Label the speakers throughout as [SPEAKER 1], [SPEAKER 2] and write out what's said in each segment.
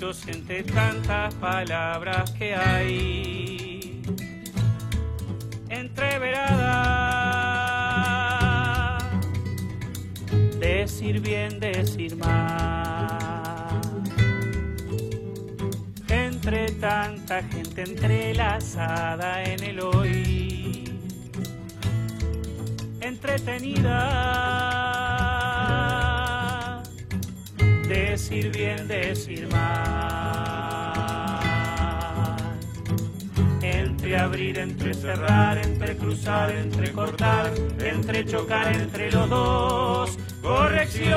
[SPEAKER 1] dichos entre tantas palabras que hay. Entreverada, decir bien, decir mal. Entre tanta gente entrelazada en el hoy. Entretenida, decir bien, decir mal. Entre abrir, entre cerrar, entre cruzar, entre cortar, entre chocar entre los dos. Corrección,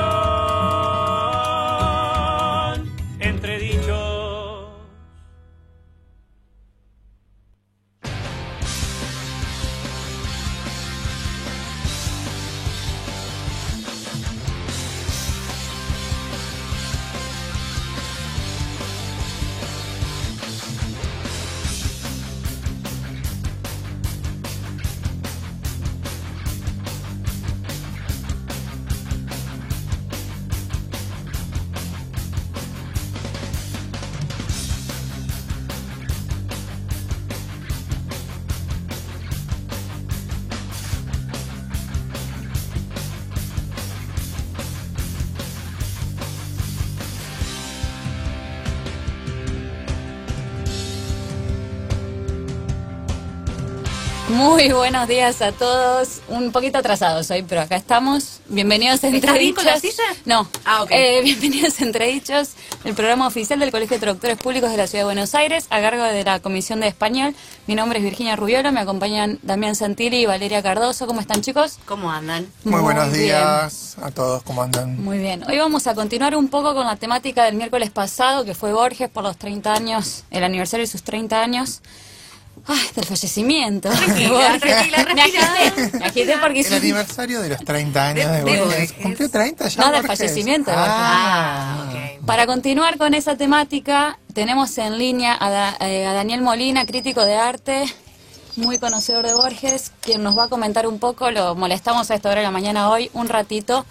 [SPEAKER 1] entre dichos.
[SPEAKER 2] Muy buenos días a todos. Un poquito atrasados hoy, pero acá estamos. Bienvenidos a
[SPEAKER 3] ¿Estás bien
[SPEAKER 2] Entredichos.
[SPEAKER 3] con la silla?
[SPEAKER 2] No.
[SPEAKER 3] Ah, ok.
[SPEAKER 2] Bienvenidos a Entredichos, el programa oficial del Colegio de Traductores Públicos de la Ciudad de Buenos Aires, a cargo de la Comisión de Español. Mi nombre es Virginia Rubiolo, me acompañan Damián Santilli y Valeria Cardoso. ¿Cómo están, chicos?
[SPEAKER 3] ¿Cómo andan?
[SPEAKER 4] Muy buenos
[SPEAKER 2] bien.
[SPEAKER 4] días a todos, ¿cómo andan?
[SPEAKER 2] Muy bien. Hoy vamos a continuar un poco con la temática del miércoles pasado, que fue Borges por los 30 años, el aniversario de sus 30 años. Ay, del fallecimiento.
[SPEAKER 3] Tranquila, tranquila, respira.
[SPEAKER 2] Me agité porque
[SPEAKER 4] El aniversario de los 30 años de
[SPEAKER 3] de
[SPEAKER 4] Borges.
[SPEAKER 3] Borges.
[SPEAKER 4] ¿Cumplió 30 ya?
[SPEAKER 2] No, del
[SPEAKER 4] Borges?
[SPEAKER 2] fallecimiento de Borges.
[SPEAKER 3] Ok.
[SPEAKER 2] Para continuar con esa temática, tenemos en línea a Daniel Molina, crítico de arte, muy conocedor de Borges, quien nos va a comentar un poco. Lo molestamos a esta hora de la mañana hoy, un ratito,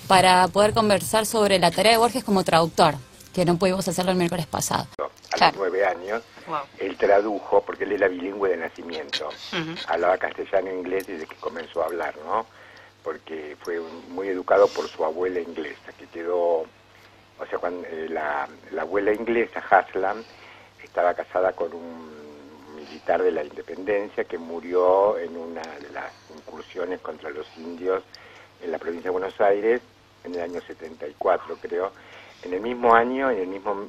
[SPEAKER 2] para poder conversar sobre la tarea de Borges como traductor, que no pudimos hacerlo el miércoles pasado.
[SPEAKER 5] A los 9 años,
[SPEAKER 3] Wow.
[SPEAKER 5] él tradujo, porque él era bilingüe de nacimiento,
[SPEAKER 3] Ujú.
[SPEAKER 5] hablaba castellano e inglés desde que comenzó a hablar, ¿no? Porque fue muy educado por su abuela inglesa, que quedó, o sea, cuando la abuela inglesa, Haslam, estaba casada con un militar de la independencia que murió en una de las incursiones contra los indios en la provincia de Buenos Aires en el año 74, creo. En el mismo año, en el mismo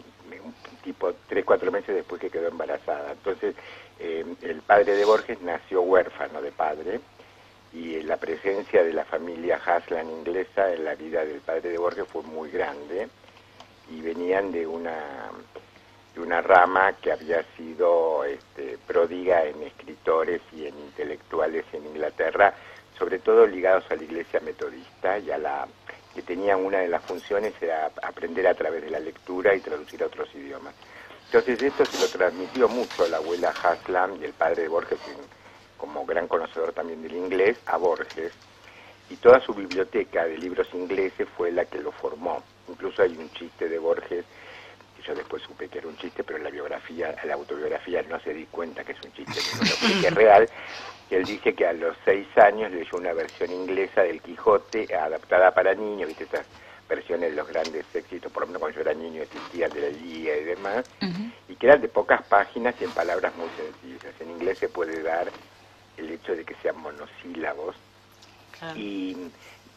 [SPEAKER 5] tipo 3-4 meses después que quedó embarazada. Entonces, el padre de Borges nació huérfano de padre, y la presencia de la familia Haslam inglesa en la vida del padre de Borges fue muy grande, y venían de una rama que había sido pródiga en escritores y en intelectuales en Inglaterra, sobre todo ligados a la iglesia metodista, y a la que tenían una de las funciones era aprender a través de la lectura y traducir a otros idiomas. Entonces esto se lo transmitió mucho la abuela Haslam y el padre de Borges, como gran conocedor también del inglés, a Borges, y toda su biblioteca de libros ingleses fue la que lo formó. Incluso hay un chiste de Borges, que yo después supe que era un chiste, pero en la autobiografía no se di cuenta que es un chiste, que es real, que él dice que a los 6 años leyó una versión inglesa del Quijote adaptada para niños, viste estas versiones de los grandes éxitos, por lo menos cuando yo era niño existían, de la Liga y demás, y que eran de pocas páginas y en palabras muy sencillas. En inglés se puede dar el hecho de que sean monosílabos, y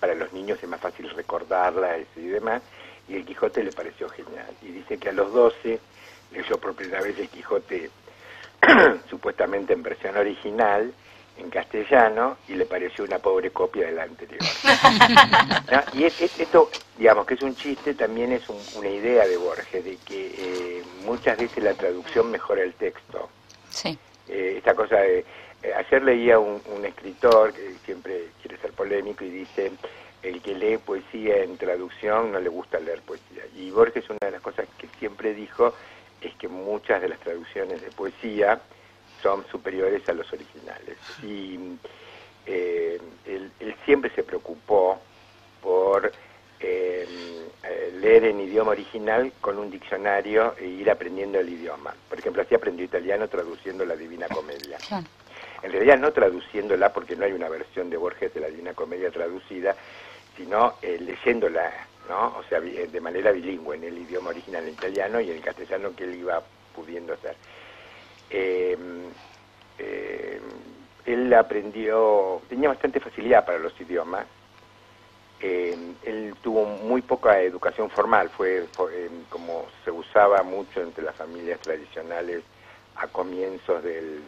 [SPEAKER 5] para los niños es más fácil recordarla y demás, y el Quijote le pareció genial, y dice que a los 12 leyó por primera vez el Quijote supuestamente en versión original, en castellano, y le pareció una pobre copia de la anterior. ¿No? Y esto, digamos que es un chiste, también es una idea de Borges, de que muchas veces la traducción mejora el texto.
[SPEAKER 2] Sí.
[SPEAKER 5] Esta cosa de... ayer leía un escritor que siempre quiere ser polémico y dice: el que lee poesía en traducción no le gusta leer poesía. Y Borges, una de las cosas que siempre dijo es que muchas de las traducciones de poesía son superiores a los originales. Y él siempre se preocupó por leer en idioma original con un diccionario e ir aprendiendo el idioma. Por ejemplo, así aprendió italiano traduciendo la Divina Comedia.
[SPEAKER 2] Claro.
[SPEAKER 5] En realidad no traduciéndola, porque no hay una versión de Borges de la Divina Comedia traducida, sino leyéndola, ¿no? O sea, de manera bilingüe, en el idioma original, en italiano y en el castellano que él iba pudiendo hacer. Él aprendió, tenía bastante facilidad para los idiomas. Él tuvo muy poca educación formal, fue como se usaba mucho entre las familias tradicionales a comienzos del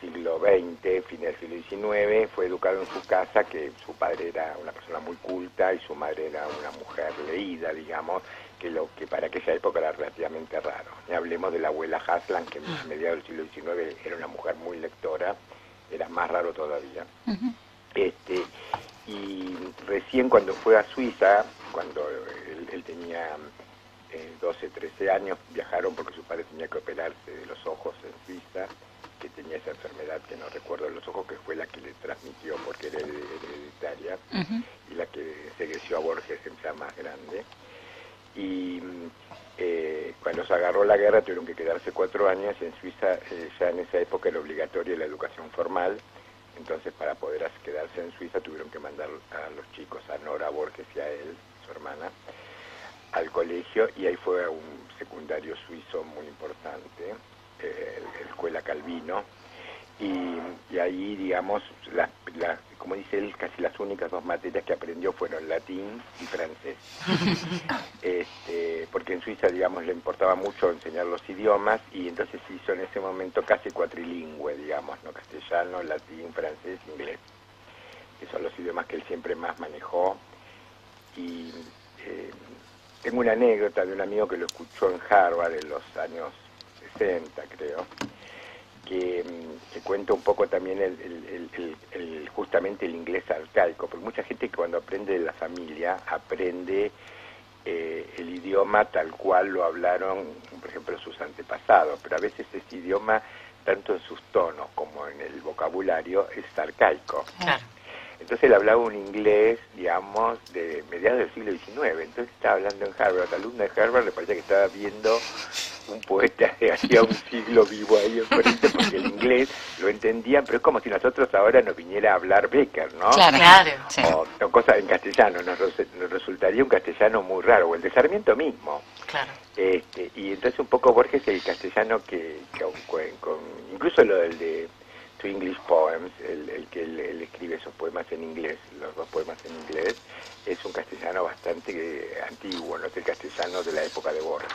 [SPEAKER 5] siglo XX, fin del siglo XIX. Fue educado en su casa, que su padre era una persona muy culta y su madre era una mujer leída, digamos, que lo que para aquella época era relativamente raro. Y hablemos de la abuela Haslam, que a mediados del siglo XIX era una mujer muy lectora, era más raro todavía. Y recién cuando fue a Suiza, cuando él tenía 12, 13 años, viajaron porque su padre tenía que operarse de los ojos en Suiza, que tenía esa enfermedad que no recuerdo de los ojos, que fue la que le transmitió porque era hereditaria, y la que ensegueció a Borges en ya más grande. Y cuando se agarró la guerra tuvieron que quedarse 4 años, y en Suiza ya en esa época era obligatoria la educación formal. Entonces, para poder quedarse en Suiza, tuvieron que mandar a los chicos, a Nora Borges y a él, su hermana, al colegio, y ahí fue a un secundario suizo muy importante, la Escuela Calvino, y ahí, digamos, como dice él, casi las únicas 2 materias que aprendió fueron latín y francés. Porque en Suiza, digamos, le importaba mucho enseñar los idiomas, y entonces se hizo en ese momento casi cuatrilingüe, digamos, ¿no? Castellano, latín, francés, inglés, que son los idiomas que él siempre más manejó. Y tengo una anécdota de un amigo que lo escuchó en Harvard en los años 60, creo, que cuenta un poco también justamente el inglés arcaico, porque mucha gente que cuando aprende de la familia aprende el idioma tal cual lo hablaron, por ejemplo, sus antepasados, pero a veces ese idioma, tanto en sus tonos como en el vocabulario, es arcaico.
[SPEAKER 3] Claro.
[SPEAKER 5] Entonces él hablaba un inglés, digamos, de mediados del siglo XIX. Entonces estaba hablando en Harvard, la alumna de Harvard le parecía que estaba viendo un poeta de hacía un siglo vivo ahí enfrente, porque el inglés lo entendían, pero es como si nosotros ahora nos viniera a hablar Becker, ¿no?
[SPEAKER 2] Claro.
[SPEAKER 3] Sí.
[SPEAKER 5] O cosas en castellano, nos resultaría un castellano muy raro, o el de Sarmiento mismo.
[SPEAKER 3] Claro.
[SPEAKER 5] Y entonces un poco Borges, el castellano que incluso lo del de To English Poems, el que él escribe esos poemas en inglés, los 2 poemas en inglés, es un castellano bastante antiguo, no es el castellano de la época de Borges.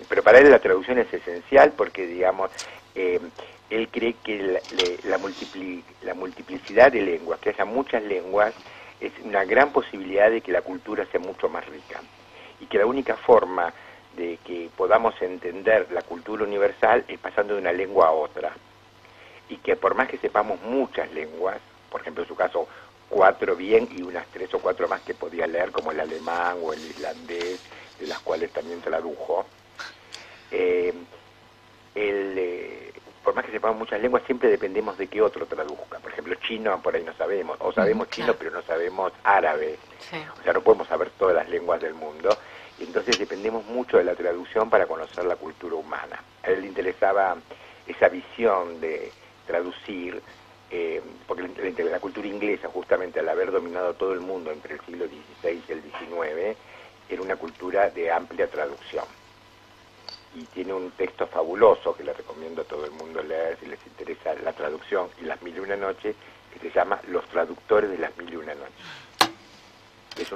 [SPEAKER 5] Pero para él la traducción es esencial porque, digamos, él cree que la multiplicidad de lenguas, que haya muchas lenguas, es una gran posibilidad de que la cultura sea mucho más rica. Y que la única forma de que podamos entender la cultura universal es pasando de una lengua a otra. Y que por más que sepamos muchas lenguas, por ejemplo en su caso 4 bien y unas 3 o 4 más que podía leer, como el alemán o el islandés, de las cuales también tradujo, por más que sepamos muchas lenguas, siempre dependemos de que otro traduzca. Por ejemplo, chino, por ahí no sabemos, o sabemos chino, pero no sabemos árabe.
[SPEAKER 3] Sí.
[SPEAKER 5] O sea, no podemos saber todas las lenguas del mundo, y entonces dependemos mucho de la traducción para conocer la cultura humana. A él le interesaba esa visión de traducir, porque la cultura inglesa, justamente al haber dominado todo el mundo entre el siglo XVI y el XIX, era una cultura de amplia traducción. Y tiene un texto fabuloso que le recomiendo a todo el mundo leer si les interesa la traducción y las 1001 noches, que se llama Los traductores de las 1001 noches. Es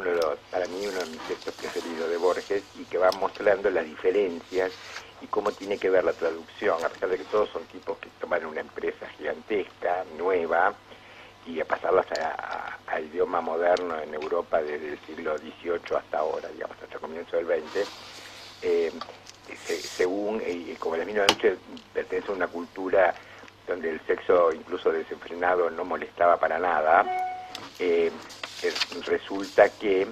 [SPEAKER 5] para mí uno de mis textos preferidos de Borges, y que va mostrando las diferencias y cómo tiene que ver la traducción, a pesar de que todos son tipos que toman una empresa gigantesca, nueva, y a pasarlas a idioma moderno en Europa desde el siglo XVIII hasta ahora, digamos, hasta el comienzo del XX, según, como la misma noche pertenece a una cultura donde el sexo incluso desenfrenado no molestaba para nada, resulta que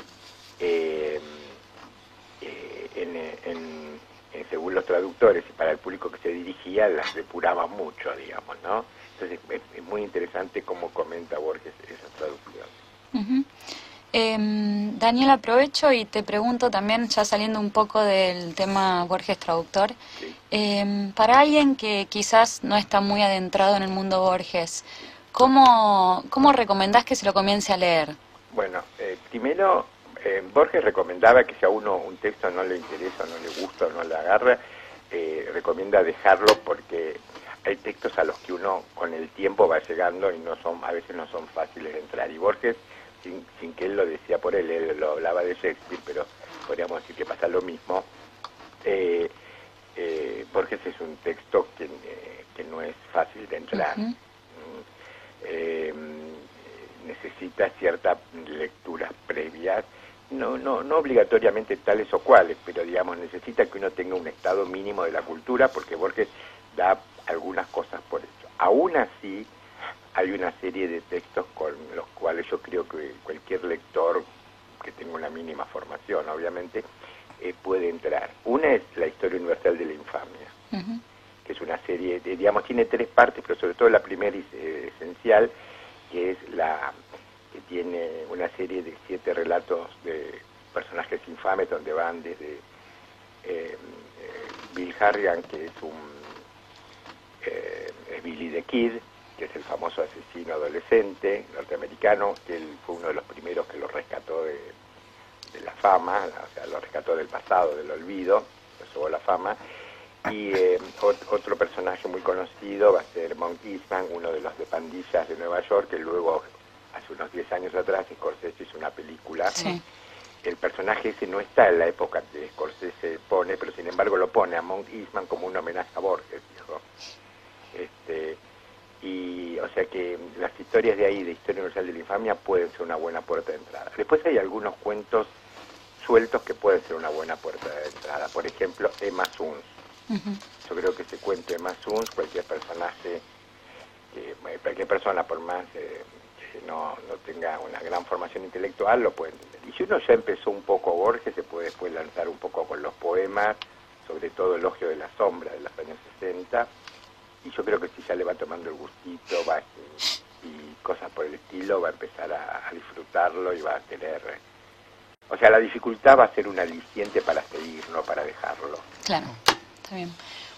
[SPEAKER 5] según los traductores y para el público que se dirigía, las depuraba mucho, digamos, ¿no? Entonces es muy interesante cómo comenta Borges esas traducciones.
[SPEAKER 2] Daniel, aprovecho y te pregunto también, ya saliendo un poco del tema Borges traductor, para alguien que quizás no está muy adentrado en el mundo Borges, ¿cómo recomendás que se lo comience a leer?
[SPEAKER 5] Bueno, primero, Borges recomendaba que si a uno un texto no le interesa, no le gusta o no le agarra, recomienda dejarlo porque hay textos a los que uno con el tiempo va llegando y a veces no son fáciles de entrar. Y Borges, sin que él lo decía por él lo hablaba de Shakespeare, pero podríamos decir que pasa lo mismo. Borges es un texto que no es fácil de entrar. Necesita ciertas lecturas previas, no obligatoriamente tales o cuales, pero digamos necesita que uno tenga un estado mínimo de la cultura, porque Borges da algunas cosas por eso. Aún así, hay una serie de textos con los cuales yo creo que cualquier lector que tenga una mínima formación, obviamente, puede entrar. Una es La Historia Universal de la Infamia, que es una serie, digamos, tiene 3 partes, pero sobre todo la primera es esencial, que es que tiene una serie de 7 relatos de personajes infames, donde van desde Bill Harrigan, que es es Billy the Kid, que es el famoso asesino adolescente norteamericano, que él fue uno de los primeros que lo rescató de la fama, o sea, lo rescató del pasado, del olvido, lo llevó a la fama. Y otro personaje muy conocido va a ser Monk Eastman, uno de los de pandillas de Nueva York, que luego, hace unos 10 años atrás, Scorsese hizo una película. Sí. El personaje ese no está en la época que Scorsese pone, pero sin embargo lo pone a Monk Eastman como un homenaje a Borges, dijo. Y o sea que las historias de ahí, de Historia Universal de la Infamia, pueden ser una buena puerta de entrada. Después hay algunos cuentos sueltos que pueden ser una buena puerta de entrada. Por ejemplo, Emma Suns. Yo creo que ese cuento de Emma Suns, cualquier persona, por más que no tenga una gran formación intelectual, lo puede entender. Y si uno ya empezó un poco Borges, se puede después lanzar un poco con los poemas, sobre todo Elogio de la Sombra, de los años 60, y yo creo que si ya le va tomando el gustito y cosas por el estilo, va a empezar a disfrutarlo y va a tener... O sea, la dificultad va a ser un aliciente para seguir, no para dejarlo.
[SPEAKER 2] Claro, está bien.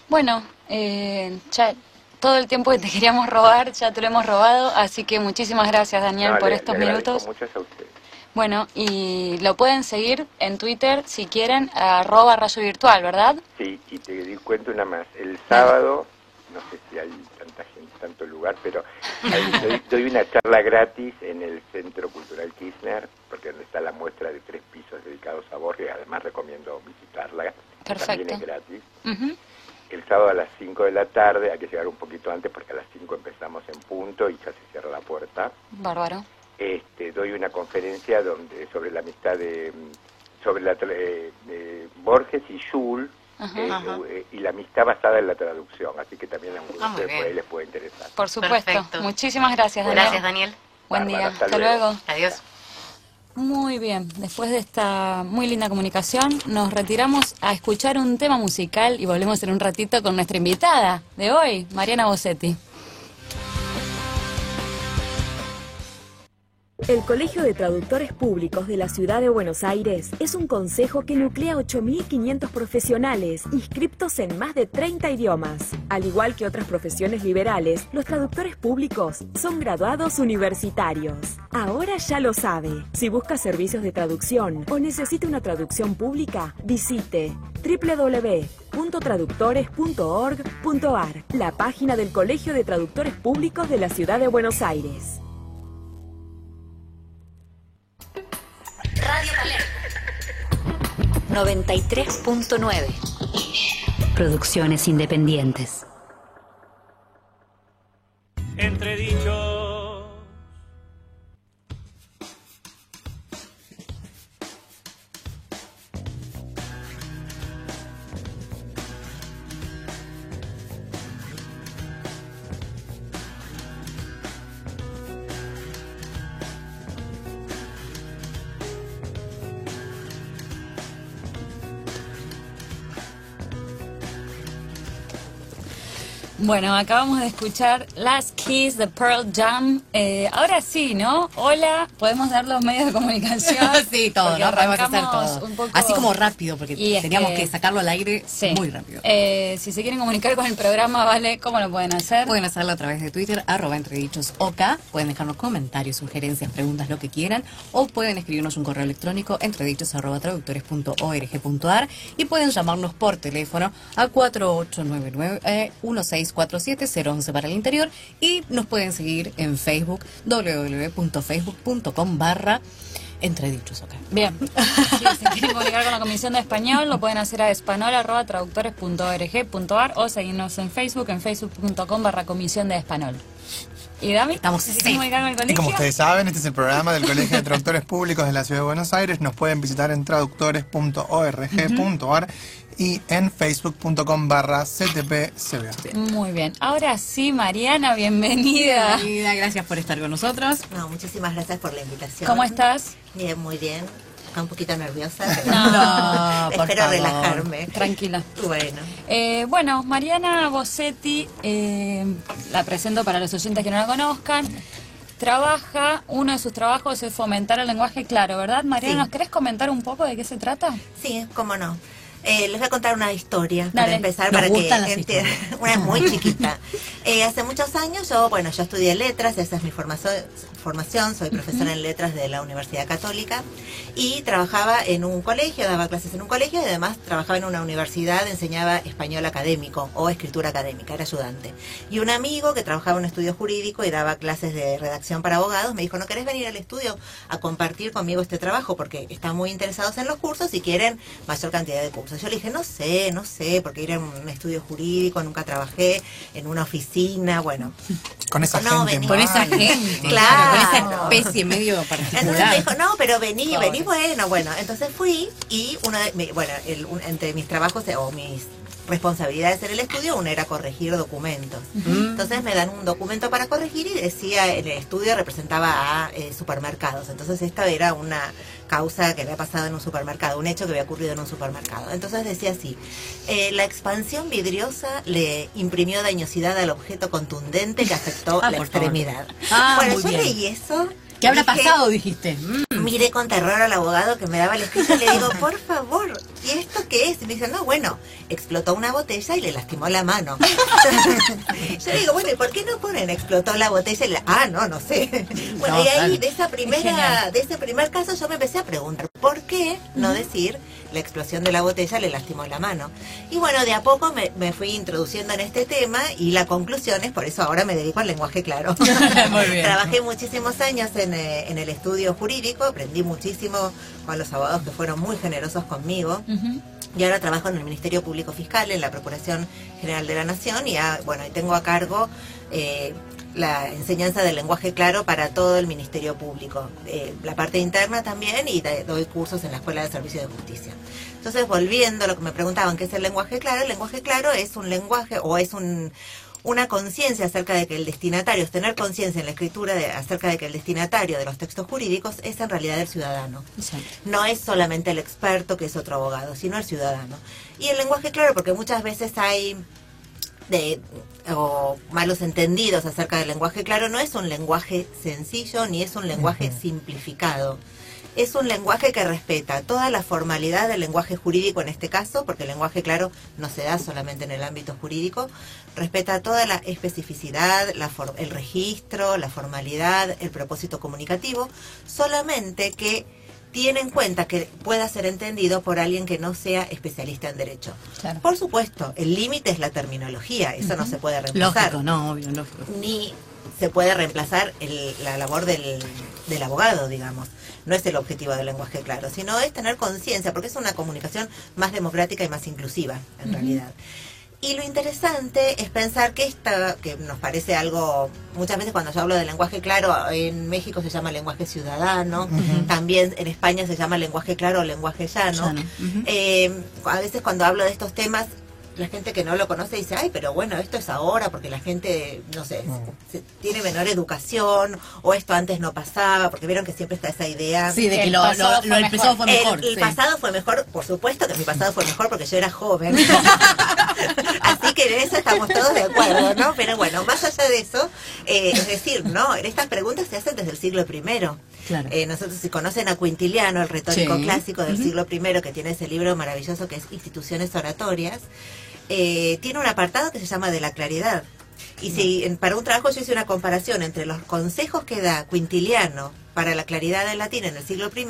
[SPEAKER 2] Bueno, ya todo el tiempo que te queríamos robar, ya te lo hemos robado, así que muchísimas gracias, Daniel, por estos minutos.
[SPEAKER 5] Muchas a ustedes.
[SPEAKER 2] Bueno, y lo pueden seguir en Twitter, si quieren, @rayo virtual, ¿verdad?
[SPEAKER 5] Sí, y te cuento una más. El sábado, no sé si hay tanta gente, tanto lugar, pero doy una charla gratis en el Centro Cultural Kirchner, porque donde está la muestra de 3 pisos dedicados a Borges. Además recomiendo visitarla.
[SPEAKER 2] Perfecto.
[SPEAKER 5] También es gratis. El sábado a las 5 de la tarde, hay que llegar un poquito antes porque a las 5 empezamos en punto y ya se cierra la puerta.
[SPEAKER 2] Bárbaro.
[SPEAKER 5] Doy una conferencia sobre la amistad de Borges y Jules, y la amistad basada en la traducción, así que también a algunos de ustedes les puede interesar.
[SPEAKER 2] Por supuesto. Perfecto. Muchísimas gracias, Daniel.
[SPEAKER 3] Gracias, Daniel.
[SPEAKER 2] Buen día. Hasta luego.
[SPEAKER 3] Adiós.
[SPEAKER 2] Muy bien, después de esta muy linda comunicación, nos retiramos a escuchar un tema musical y volvemos en un ratito con nuestra invitada de hoy, Mariana Bossetti.
[SPEAKER 6] El Colegio de Traductores Públicos de la Ciudad de Buenos Aires es un consejo que nuclea 8.500 profesionales inscriptos en más de 30 idiomas. Al igual que otras profesiones liberales, los traductores públicos son graduados universitarios. Ahora ya lo sabe. Si busca servicios de traducción o necesita una traducción pública, visite www.traductores.org.ar, la página del Colegio de Traductores Públicos de la Ciudad de Buenos Aires.
[SPEAKER 7] Radio Palermo 93.9. Producciones independientes.
[SPEAKER 1] Entre dichos.
[SPEAKER 2] Bueno, acabamos de escuchar Last Kiss de Pearl Jam. Ahora sí, ¿no? Hola, podemos dar los medios de comunicación.
[SPEAKER 3] Sí, todo,
[SPEAKER 2] porque
[SPEAKER 3] ¿no? Podemos hacer
[SPEAKER 2] arrancamos
[SPEAKER 3] todo.
[SPEAKER 2] un poco-
[SPEAKER 3] Así como rápido, porque
[SPEAKER 2] Y es
[SPEAKER 3] teníamos
[SPEAKER 2] que-
[SPEAKER 3] que sacarlo al aire
[SPEAKER 2] Sí.
[SPEAKER 3] muy rápido.
[SPEAKER 2] Si se quieren comunicar con el programa, ¿vale? ¿Cómo lo pueden hacer?
[SPEAKER 3] Pueden hacerlo a través de Twitter, @entredichosok. Pueden dejarnos comentarios, sugerencias, preguntas, lo que quieran. O pueden escribirnos un correo electrónico entredichos@traductores.org.ar. Y pueden llamarnos por teléfono a 4899-1647-011 para el interior. Y nos pueden seguir en Facebook, www.facebook.com/entredichosok.
[SPEAKER 2] Bien. Si se quieren comunicar con la Comisión de Español, lo pueden hacer a espanol@traductores.org.ar o seguirnos en facebook.com/Comisión de Español. ¿Y Dami?
[SPEAKER 3] Estamos
[SPEAKER 2] ¿Se
[SPEAKER 3] safe.
[SPEAKER 2] quieren comunicar con el
[SPEAKER 4] Y
[SPEAKER 2] colegio?
[SPEAKER 4] como ustedes saben, este es el programa del Colegio de Traductores Públicos de la Ciudad de Buenos Aires. Nos pueden visitar en traductores.org.ar y en facebook.com/ctpcba.
[SPEAKER 2] Muy bien. Ahora sí, Mariana, bienvenida.
[SPEAKER 3] Bienvenida, gracias por estar con nosotros.
[SPEAKER 8] No, muchísimas gracias por la invitación.
[SPEAKER 2] ¿Cómo estás?
[SPEAKER 8] Bien, muy bien. Acá un poquito nerviosa.
[SPEAKER 3] No, por
[SPEAKER 8] Espero
[SPEAKER 3] favor.
[SPEAKER 8] relajarme.
[SPEAKER 2] Tranquila.
[SPEAKER 8] Bueno,
[SPEAKER 2] Bueno, Mariana Bossetti, la presento para los oyentes que no la conozcan. Uno de sus trabajos es fomentar el lenguaje claro, ¿verdad? Mariana,
[SPEAKER 8] Sí.
[SPEAKER 2] ¿nos querés comentar un poco de qué se trata?
[SPEAKER 8] sí, cómo no. Les voy a contar una historia
[SPEAKER 2] Dale.
[SPEAKER 8] para empezar,
[SPEAKER 3] Nos
[SPEAKER 8] para que
[SPEAKER 3] gustan las
[SPEAKER 8] entiendan.
[SPEAKER 3] historias.
[SPEAKER 8] Una muy chiquita. Hace muchos años yo estudié letras, esa es mi formación, soy profesora en letras de la Universidad Católica y trabajaba en un colegio, daba clases en un colegio y además trabajaba en una universidad, enseñaba español académico o escritura académica, era ayudante. Y un amigo que trabajaba en un estudio jurídico y daba clases de redacción para abogados me dijo, ¿no querés venir al estudio a compartir conmigo este trabajo? Porque están muy interesados en los cursos y quieren mayor cantidad de cursos. Yo le dije, no sé, porque ir a un estudio jurídico, nunca trabajé en una oficina, bueno.
[SPEAKER 4] Con esa
[SPEAKER 8] No,
[SPEAKER 4] gente.
[SPEAKER 8] vení.
[SPEAKER 3] Con
[SPEAKER 4] mal.
[SPEAKER 3] esa gente,
[SPEAKER 8] Claro.
[SPEAKER 3] con esa especie medio
[SPEAKER 8] Entonces me
[SPEAKER 3] particular.
[SPEAKER 8] dijo, no, pero vení,
[SPEAKER 3] Pobre.
[SPEAKER 8] bueno. Entonces fui y entre mis trabajos o mis responsabilidades en el estudio, una era corregir documentos. Entonces me dan un documento para corregir y decía, en el estudio representaba a supermercados. Entonces esta era una causa que había pasado en un supermercado, un hecho que había ocurrido en un supermercado. Entonces decía así, la expansión vidriosa le imprimió dañosidad al objeto contundente que afectó la
[SPEAKER 3] por favor.
[SPEAKER 8] extremidad.
[SPEAKER 3] Muy
[SPEAKER 8] Yo
[SPEAKER 3] bien.
[SPEAKER 8] leí eso.
[SPEAKER 3] ¿Qué habrá
[SPEAKER 8] dije,
[SPEAKER 3] pasado, dijiste?
[SPEAKER 8] Miré con terror al abogado que me daba el escrito y le digo, por favor, ¿y esto qué es? Y me dice, no, bueno, explotó una botella y le lastimó la mano. Yo le digo, bueno, ¿y por qué no ponen explotó la botella? No sé. Bueno,
[SPEAKER 3] No,
[SPEAKER 8] y ahí
[SPEAKER 3] claro.
[SPEAKER 8] de ese primer caso yo me empecé a preguntar, ¿por qué no decir la explosión de la botella le lastimó la mano? Y bueno, de a poco me fui introduciendo en este tema y la conclusión es, por eso ahora me dedico al lenguaje claro.
[SPEAKER 3] Muy bien.
[SPEAKER 8] Trabajé muchísimos años en el estudio jurídico, aprendí muchísimo con los abogados que fueron muy generosos conmigo. Y ahora trabajo en el Ministerio Público Fiscal, en la Procuración General de la Nación, y tengo a cargo la enseñanza del lenguaje claro para todo el Ministerio Público, la parte interna también, y doy cursos en la Escuela de Servicio de Justicia. Entonces, volviendo a lo que me preguntaban, ¿qué es el lenguaje claro es un lenguaje o es una conciencia acerca de que el destinatario, es tener conciencia en la escritura acerca de que el destinatario de los textos jurídicos es en realidad el ciudadano.
[SPEAKER 3] Exacto.
[SPEAKER 8] No es solamente el experto, que es otro abogado, sino el ciudadano. Y el lenguaje claro, porque muchas veces hay malos entendidos acerca del lenguaje claro, no es un lenguaje sencillo ni es un lenguaje simplificado. Es un lenguaje que respeta toda la formalidad del lenguaje jurídico en este caso, porque el lenguaje claro no se da solamente en el ámbito jurídico, respeta toda la especificidad, el registro, la formalidad, el propósito comunicativo, solamente que tiene en cuenta que pueda ser entendido por alguien que no sea especialista en derecho.
[SPEAKER 2] Claro.
[SPEAKER 8] Por supuesto, el límite es la terminología, eso no se puede reemplazar.
[SPEAKER 3] Lógico, no, obvio, lógico.
[SPEAKER 8] Ni se puede reemplazar la labor del abogado, digamos. No es el objetivo del lenguaje claro, sino es tener conciencia, porque es una comunicación más democrática y más inclusiva, en realidad. Y lo interesante es pensar que que nos parece algo, muchas veces cuando yo hablo de lenguaje claro, en México se llama lenguaje ciudadano, también en España se llama lenguaje claro o lenguaje llano. A veces cuando hablo de estos temas, la gente que no lo conoce dice, ay, pero bueno, esto es ahora porque la gente, no sé, tiene menor educación, o esto antes no pasaba, porque vieron que siempre está esa idea.
[SPEAKER 3] Sí, de que
[SPEAKER 2] El
[SPEAKER 3] lo
[SPEAKER 2] pasado
[SPEAKER 3] del pasado fue mejor.
[SPEAKER 8] El
[SPEAKER 3] sí.
[SPEAKER 8] pasado fue mejor, por supuesto que mi pasado fue mejor porque yo era joven. Así Así que en eso estamos todos de acuerdo, ¿no? Pero bueno, más allá de eso, es decir, ¿no? Estas preguntas se hacen desde el siglo I.
[SPEAKER 3] Claro.
[SPEAKER 8] Nosotros, si conocen a Quintiliano, el retórico
[SPEAKER 3] Sí.
[SPEAKER 8] clásico del siglo I, que tiene ese libro maravilloso que es Instituciones Oratorias, tiene un apartado que se llama de la claridad. Y si para un trabajo yo hice una comparación entre los consejos que da Quintiliano para la claridad del latín en el siglo I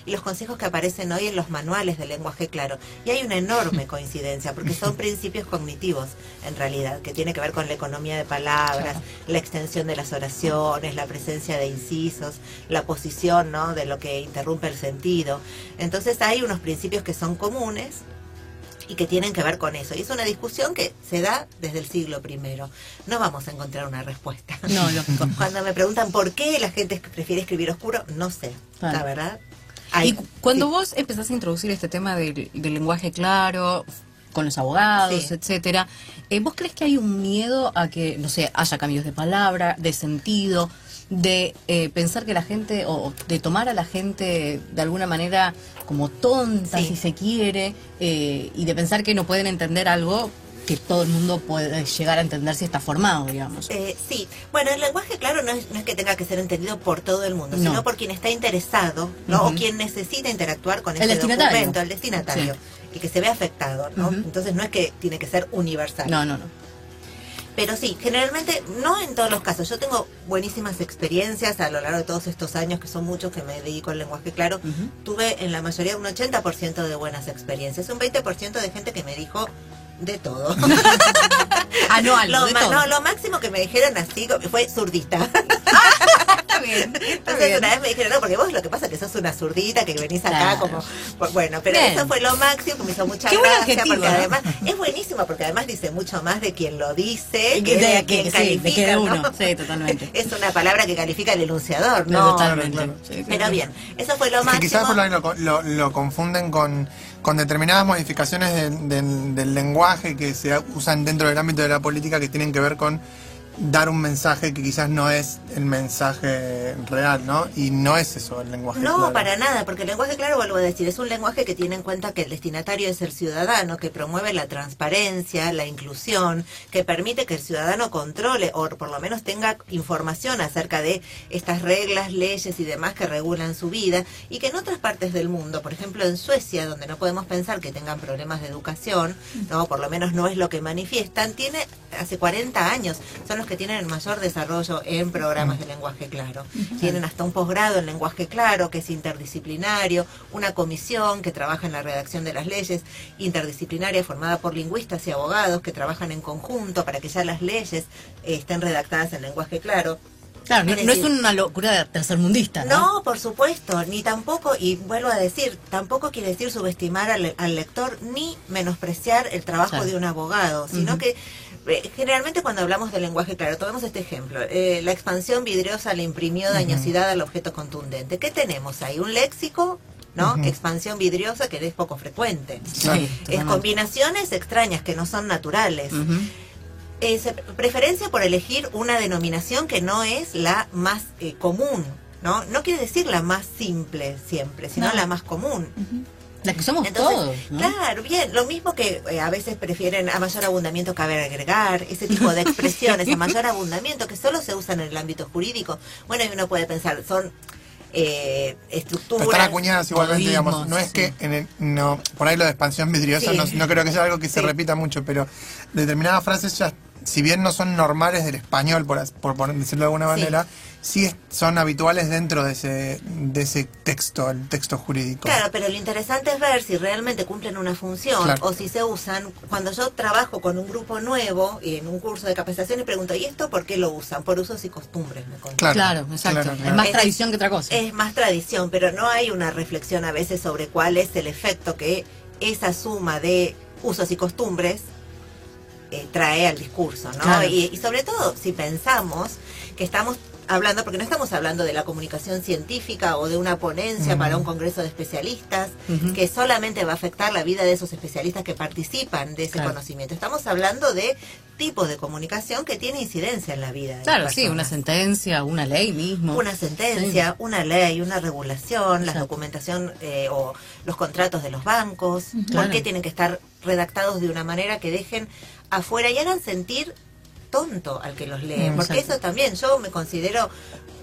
[SPEAKER 8] y los consejos que aparecen hoy en los manuales del lenguaje claro. Y hay una enorme coincidencia, porque son principios cognitivos, en realidad, que tiene que ver con la economía de palabras, la extensión de las oraciones, la presencia de incisos, la posición, ¿no?, de lo que interrumpe el sentido. Entonces hay unos principios que son comunes y que tienen que ver con eso. Y es una discusión que se da desde el siglo I. No vamos a encontrar una respuesta.
[SPEAKER 3] No, lógico.
[SPEAKER 8] Cuando me preguntan por qué la gente prefiere escribir oscuro, no sé,
[SPEAKER 3] Claro.
[SPEAKER 8] la verdad.
[SPEAKER 3] Y cuando
[SPEAKER 8] sí.
[SPEAKER 3] vos empezás a introducir este tema del lenguaje claro, con los abogados,
[SPEAKER 8] Sí.
[SPEAKER 3] etcétera, ¿vos crees que hay un miedo a que, no sé, haya cambios de palabra, de sentido, de pensar que la gente, o de tomar a la gente de alguna manera como tonta,
[SPEAKER 8] Sí.
[SPEAKER 3] si se quiere, y de pensar que no pueden entender algo que todo el mundo puede llegar a entender si está formado, digamos?
[SPEAKER 8] Sí, bueno, el lenguaje claro no es que tenga que ser entendido por todo el mundo,
[SPEAKER 3] No.
[SPEAKER 8] sino por quien está interesado, ¿no?
[SPEAKER 3] Ujú.
[SPEAKER 8] O quien necesita interactuar con
[SPEAKER 3] El
[SPEAKER 8] ese
[SPEAKER 3] destinatario.
[SPEAKER 8] documento, el destinatario, y que se ve afectado, ¿no?
[SPEAKER 3] Ujú.
[SPEAKER 8] Entonces no es que tiene que ser universal.
[SPEAKER 3] No.
[SPEAKER 8] Pero sí, generalmente, no en todos los casos. Yo tengo buenísimas experiencias a lo largo de todos estos años, que son muchos que me dedico al lenguaje claro.
[SPEAKER 3] Ujú.
[SPEAKER 8] Tuve en la mayoría un 80% de buenas experiencias, un 20% de gente que me dijo de todo.
[SPEAKER 3] No algo, de todo.
[SPEAKER 8] No, lo máximo que me dijeron así fue zurdita.
[SPEAKER 3] Está bien,
[SPEAKER 8] Entonces una vez me dijeron, no, porque vos lo que pasa es que sos una zurdita, que venís acá
[SPEAKER 3] Claro.
[SPEAKER 8] como... Bueno, pero
[SPEAKER 3] Bien.
[SPEAKER 8] eso fue lo máximo, que me hizo mucha
[SPEAKER 3] Qué buen
[SPEAKER 8] gracia,
[SPEAKER 3] adjetivo,
[SPEAKER 8] porque
[SPEAKER 3] ¿no?
[SPEAKER 8] además es buenísimo, porque además dice mucho más de quien lo dice, que
[SPEAKER 3] De
[SPEAKER 8] de
[SPEAKER 3] que-
[SPEAKER 8] quien
[SPEAKER 3] sí,
[SPEAKER 8] califica,
[SPEAKER 3] de que de uno.
[SPEAKER 8] ¿no?
[SPEAKER 3] Sí, totalmente.
[SPEAKER 8] Es una palabra que califica el enunciador, ¿no?
[SPEAKER 3] Totalmente.
[SPEAKER 4] claro.
[SPEAKER 3] Sí,
[SPEAKER 8] Pero bien, eso fue lo
[SPEAKER 4] Es que
[SPEAKER 8] máximo.
[SPEAKER 4] quizás por ahí lo confunden con determinadas modificaciones del lenguaje que se usan dentro del ámbito de la política, que tienen que ver con dar un mensaje que quizás no es el mensaje real, ¿no? Y no es eso el lenguaje
[SPEAKER 8] No,
[SPEAKER 4] claro.
[SPEAKER 8] para nada, porque el lenguaje claro, vuelvo a decir, es un lenguaje que tiene en cuenta que el destinatario es el ciudadano, que promueve la transparencia, la inclusión, que permite que el ciudadano controle o por lo menos tenga información acerca de estas reglas, leyes y demás que regulan su vida, y que en otras partes del mundo, por ejemplo en Suecia, donde no podemos pensar que tengan problemas de educación, no, por lo menos no es lo que manifiestan, tiene hace 40 años, son los que tienen el mayor desarrollo en programas de lenguaje claro. Tienen hasta un posgrado en lenguaje claro, que es interdisciplinario, una comisión que trabaja en la redacción de las leyes, interdisciplinaria formada por lingüistas y abogados que trabajan en conjunto para que ya las leyes estén redactadas en lenguaje claro.
[SPEAKER 3] Claro, no,
[SPEAKER 8] Es
[SPEAKER 3] no es
[SPEAKER 8] decir,
[SPEAKER 3] una locura tercermundista, ¿no?
[SPEAKER 8] no, por supuesto, ni tampoco, y vuelvo a decir, tampoco quiere decir subestimar al lector ni menospreciar el trabajo
[SPEAKER 3] Claro.
[SPEAKER 8] de un abogado, sino
[SPEAKER 3] Ujú.
[SPEAKER 8] que generalmente cuando hablamos de lenguaje claro, tomemos este ejemplo, la expansión vidriosa le imprimió dañosidad al objeto contundente. ¿Qué tenemos ahí? Un léxico, ¿no?
[SPEAKER 4] Ujú.
[SPEAKER 8] Expansión vidriosa que es poco frecuente.
[SPEAKER 4] Claro.
[SPEAKER 3] Sí,
[SPEAKER 8] Es
[SPEAKER 3] totalmente.
[SPEAKER 8] combinaciones extrañas que no son naturales.
[SPEAKER 3] Ujú.
[SPEAKER 8] Preferencia por elegir una denominación que no es la más común, ¿no? No quiere decir la más simple siempre, sino
[SPEAKER 3] No.
[SPEAKER 8] la más común.
[SPEAKER 3] La que somos
[SPEAKER 8] Entonces,
[SPEAKER 3] todos, ¿no?
[SPEAKER 8] claro, bien, lo mismo que a veces prefieren a mayor abundamiento cabe agregar, ese tipo de expresiones, a mayor abundamiento, que solo se usan en el ámbito jurídico. Bueno, y uno puede pensar, son estructuras.
[SPEAKER 4] Pero están acuñadas igualmente, digamos.
[SPEAKER 3] modismos,
[SPEAKER 4] No es
[SPEAKER 3] sí.
[SPEAKER 4] que no, por ahí lo de expansión vidriosa
[SPEAKER 8] Sí.
[SPEAKER 4] no creo que sea algo que se
[SPEAKER 8] Sí.
[SPEAKER 4] repita mucho, pero determinadas frases ya, si bien no son normales del español, por decirlo de alguna
[SPEAKER 8] Sí.
[SPEAKER 4] manera, sí son habituales dentro de ese texto, el texto jurídico.
[SPEAKER 8] Claro, pero lo interesante es ver si realmente cumplen una función
[SPEAKER 4] Claro.
[SPEAKER 8] o si se usan. Cuando yo trabajo con un grupo nuevo y en un curso de capacitación y pregunto, ¿y esto por qué lo usan? Por usos y costumbres, me contestan.
[SPEAKER 3] Claro, exacto. Es más tradición que otra cosa.
[SPEAKER 8] Es más tradición, pero no hay una reflexión a veces sobre cuál es el efecto que esa suma de usos y costumbres trae al discurso, ¿no?
[SPEAKER 3] Claro.
[SPEAKER 8] Y sobre todo si pensamos que estamos hablando, porque no estamos hablando de la comunicación científica o de una ponencia para un congreso de especialistas, que solamente va a afectar la vida de esos especialistas que participan de ese conocimiento. Estamos hablando de tipos de comunicación que tiene incidencia en la vida de las personas.
[SPEAKER 3] Una sentencia, una ley mismo.
[SPEAKER 8] Una sentencia, una ley, una regulación, la documentación o los contratos de los bancos, por qué tienen que estar redactados de una manera que dejen afuera y hagan sentir tonto al que los lee, porque eso también, yo me considero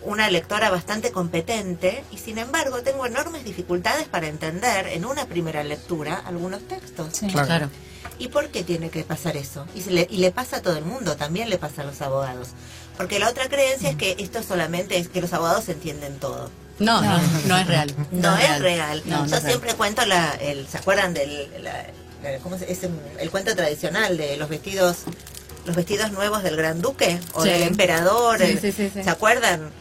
[SPEAKER 8] una lectora bastante competente y sin embargo tengo enormes dificultades para entender en una primera lectura algunos textos.
[SPEAKER 2] Sí.
[SPEAKER 3] Claro.
[SPEAKER 8] ¿Y por qué tiene que pasar eso? Y le pasa a todo el mundo, también le pasa a los abogados. Porque la otra creencia es que esto solamente es que los abogados entienden todo.
[SPEAKER 3] No es real.
[SPEAKER 8] No es real.
[SPEAKER 3] No,
[SPEAKER 8] Yo
[SPEAKER 3] es
[SPEAKER 8] siempre cuento ¿se acuerdan ¿cómo es el cuento tradicional de los vestidos nuevos del Gran Duque o del emperador?
[SPEAKER 3] Sí.
[SPEAKER 8] ¿Se acuerdan